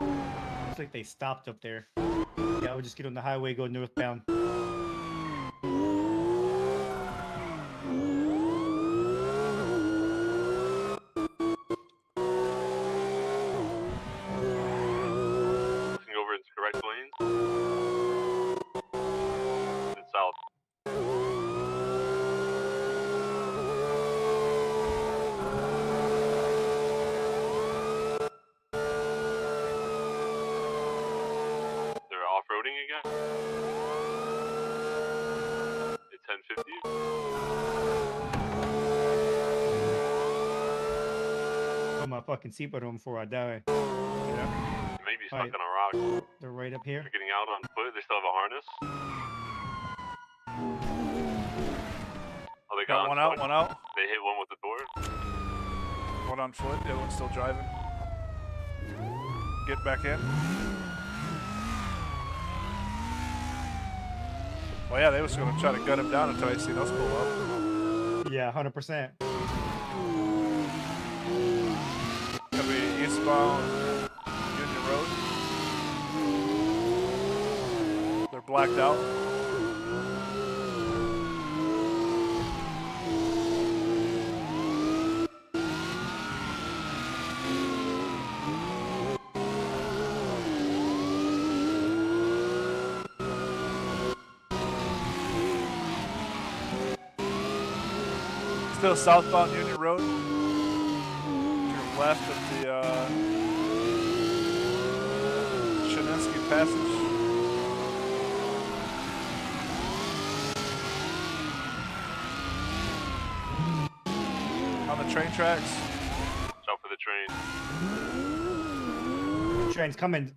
looks like they stopped up there. Yeah, I would just get on the highway, go northbound. Looking over into correct lanes. It's south. They're off-roading again? It's 1050. Put my fucking seatbelt on before I die. Yeah. They may be stuck Alright. on a rock. They're right up here. They're getting out on foot. They still have a harness. Oh, they Got got one on out, foot. one out. They hit one with the door. One on foot. The other one's still driving. Get back in. Well, yeah, they was going to try to gut him down until they seen us pull up. Yeah, 100%. Gonna be eastbound Union Road. They're blacked out. Still southbound Union Road. To your left of the Shinsky Passage. On the train tracks. Watch out for the train. Train's coming.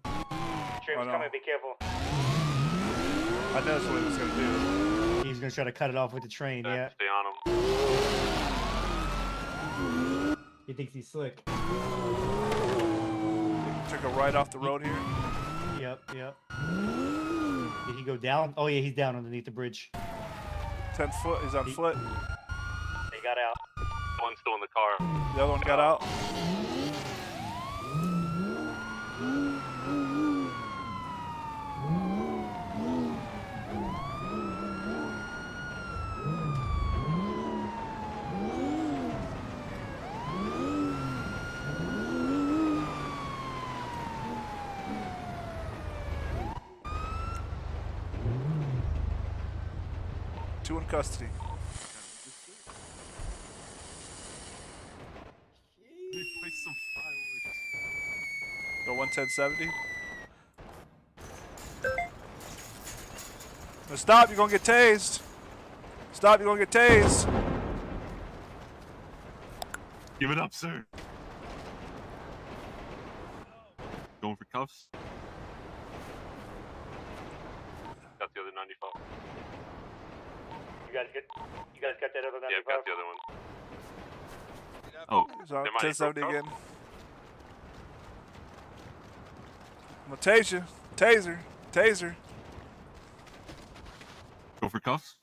Train's Oh, no. coming, be careful. I know that's what he was gonna do. He's gonna try to cut it off with the train. Yeah. Stay on them. He thinks he's slick. Took a right off the road here. Yep. Did he go down? Oh yeah, he's down underneath the bridge. 10 foot. He's on foot. They got out. One's still in the car. The other one got out. Two in custody. Some fireworks. Go 11070. Now stop, you're gonna get tased. Stop, you're gonna get tased. Give it up, sir. Going for cuffs. Got the other 95. You guys got that other 95? Yeah, I've got the other one. Oh, he's on 1070 again. I'm gonna tase you. Taser. Go for cuffs.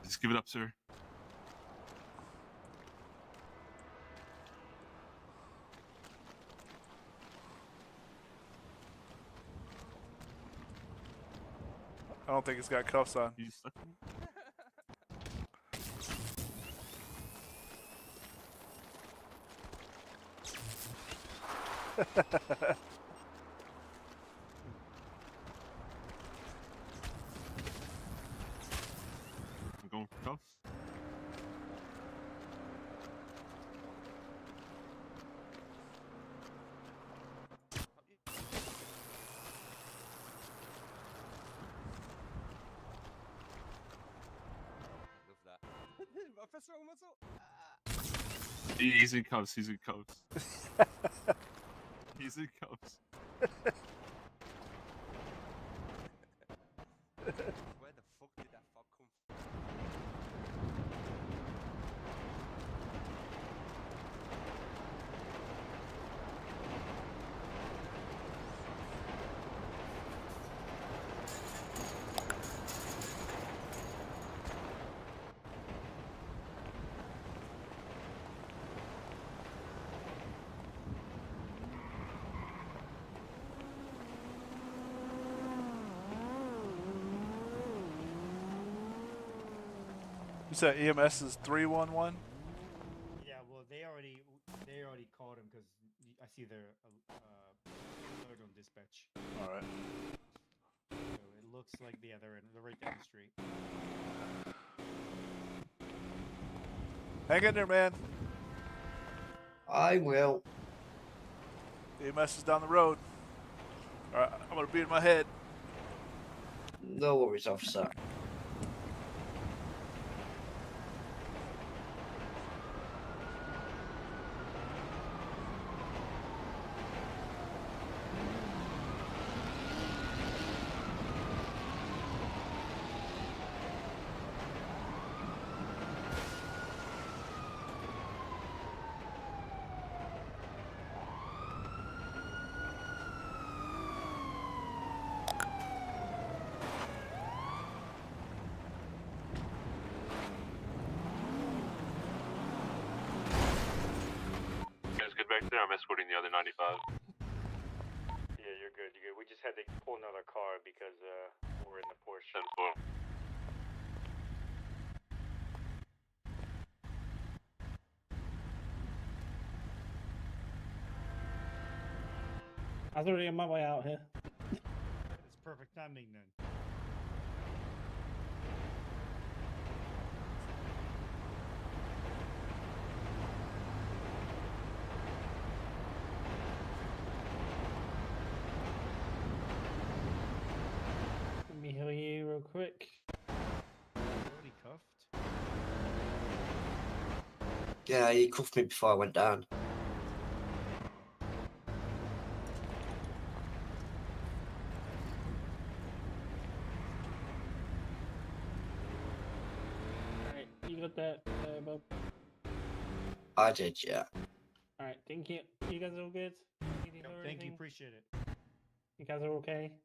Just give it up, sir. I don't think he's got cuffs on. You stuck me? I'm going for cuffs. He's in cuffs. He's in cuffs. He's in cuffs. Where the fuck did that fog come from? You said EMS is 311? Yeah, well, they already called him because I see their alert on dispatch. All right. So it looks like they're right down the street. Hang in there, man. I will. EMS is down the road. All right, I'm gonna be in my head. No worries, officer. Back there, I'm escorting the other 95. Yeah, you're good. We just had to pull another car because we're in the Porsche. 10-4. I was already on my way out here. It's perfect timing then. Let me heal you real quick. Already cuffed. Yeah, he cuffed me before I went down. Alright, you got that, Bob? I did, yeah. Alright. Alright, thank you. You guys are all good? Anything or Thank you, anything? appreciate it. You guys are okay?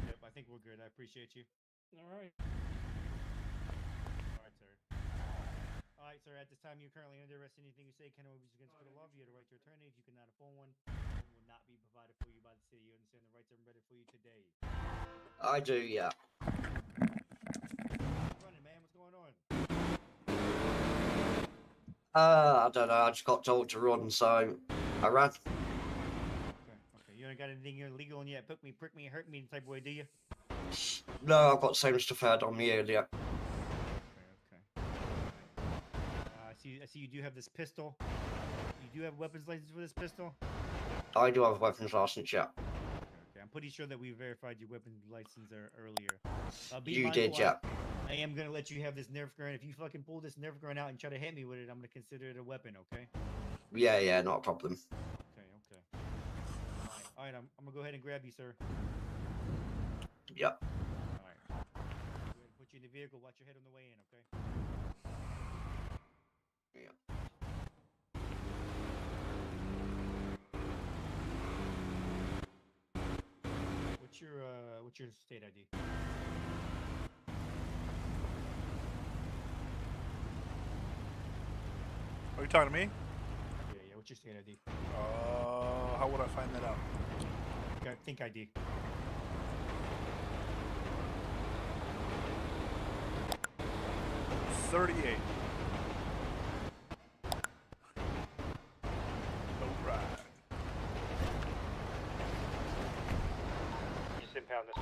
Yep, I think we're good. I appreciate you. Alright. All right, sir. All right, sir. At this time, you're currently under arrest. Anything you say can always be against the law. You have the right to attorney. If you cannot afford one, one will not be provided for you by the city. You understand the rights are embedded for you today. I do, yeah. Running, man. What's going on? I don't know. I just got told to run, so I ran. Okay. You ain't got anything illegal on yet? Prick me, hurt me, type of way, do you? No, I've got the same stuff I had on me earlier. Okay. I see you do have this pistol. You do have a weapons license for this pistol? I do have a weapons license, yeah. Okay. I'm pretty sure that we verified your weapons license earlier. Be You mindful, did, yeah. I am gonna let you have this Nerf gun. If you fucking pull this Nerf gun out and try to hit me with it, I'm gonna consider it a weapon, okay? Yeah, not a problem. Okay. Alright, I'm gonna go ahead and grab you, sir. Yep. Alright. Go ahead and put you in the vehicle. Watch your head on the way in, okay? Yeah. What's your state ID? Are you talking to me? Yeah, what's your state ID? How would I find that out? I think ID. $38. Alright. Just impound this.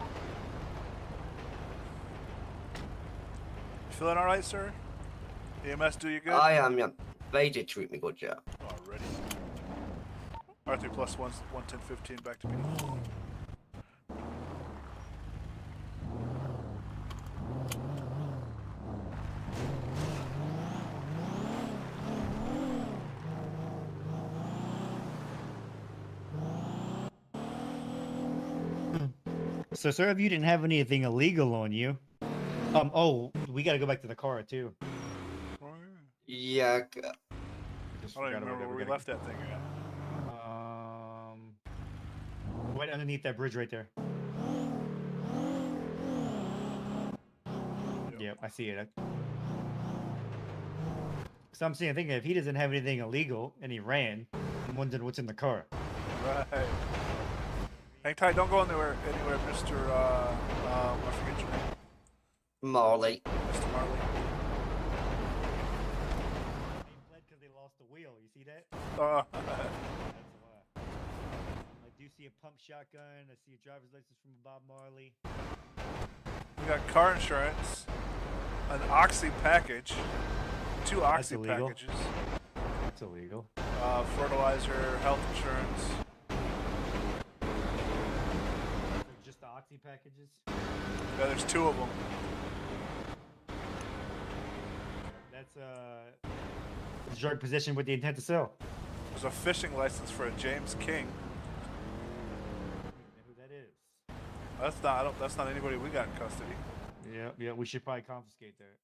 You feeling alright, sir? EMS do you good? I am, yeah. They did treat me good, yeah. Already. R3 plus 11015 back to me. So, sir, if you didn't have anything illegal on you, oh, we got to go back to the car too. Yeah. I don't even remember where we left that thing at. Right underneath that bridge right there. Yep, I see it. So I'm thinking if he doesn't have anything illegal and he ran, I'm wondering what's in the car. Right. Hang tight, don't go anywhere, Mr. I forget your name. Marley. Mr. Marley. They fled because they lost the wheel. You see that? That's why. I do see a pump shotgun. I see a driver's license from Bob Marley. We got car insurance, an oxy package, 2 oxy packages. That's illegal. Fertilizer, health insurance. Just the oxy packages? Yeah, there's 2 of them. That's drug possession with the intent to sell. There's a fishing license for a James King. Who that is? That's not anybody we got in custody. Yeah, we should probably confiscate that.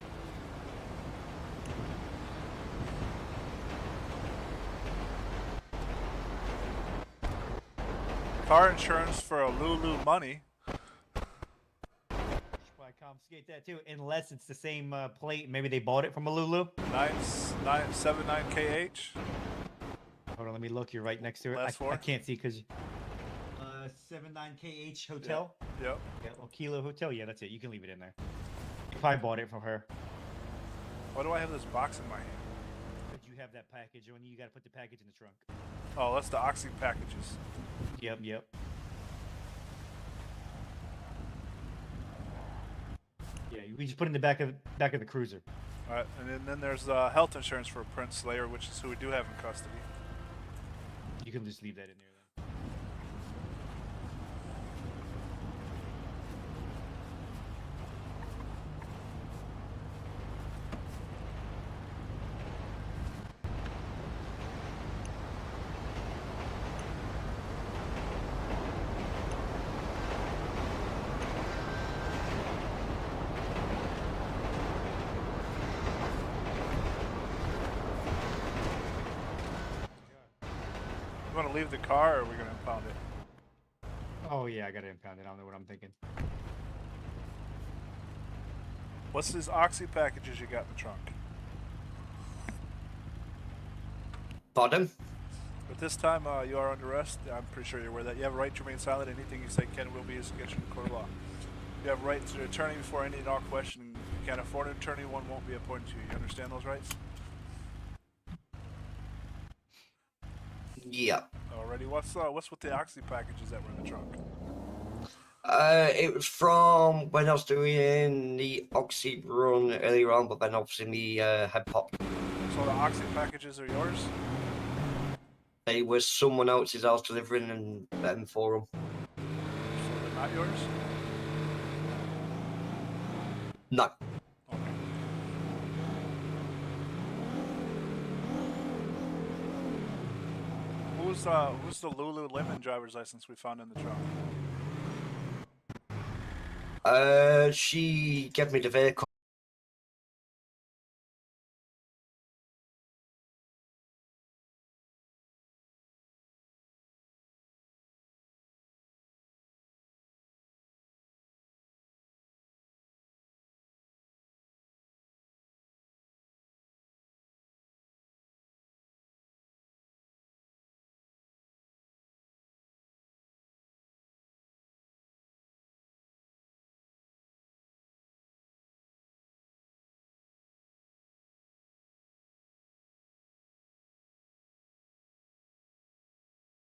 Car insurance for a Lulu money. I confiscate that too, unless it's the same plate. Maybe they bought it from a Lulu. 979KH. Hold on, let me look. You're right next to it. I can't see because 79KH Hotel. Yep. Yeah, well, Kilo Hotel. Yeah, that's it. You can leave it in there. You probably bought it from her. Why do I have this box in my hand? Because you have that package, and you got to put the package in the trunk. Oh, that's the oxy packages. Yep. Yeah, we just put it in the back of the cruiser. All right, and then there's health insurance for Prince Slayer, which is who we do have in custody. You can just leave that in there then. You want to leave the car, or are we gonna impound it? Oh yeah, I gotta impound it. I don't know what I'm thinking. What's these oxy packages you got in the trunk? Pardon? At this time, you are under arrest. I'm pretty sure you're aware that. You have a right to remain silent. Anything you say can and will be used against you in court of law. You have a right to an attorney before any and all questioning. If you can't afford an attorney, one won't be appointed to you. You understand those rights? Yeah. Alrighty. What's with the oxy packages that were in the trunk? It was from when I was doing the Oxy run earlier on, but then obviously me had popped. So the oxy packages are yours? They were someone else's house delivering them for them. So they're not yours? No. Okay. Who's the Lululemon driver's license we found in the trunk? She gave me the vehicle.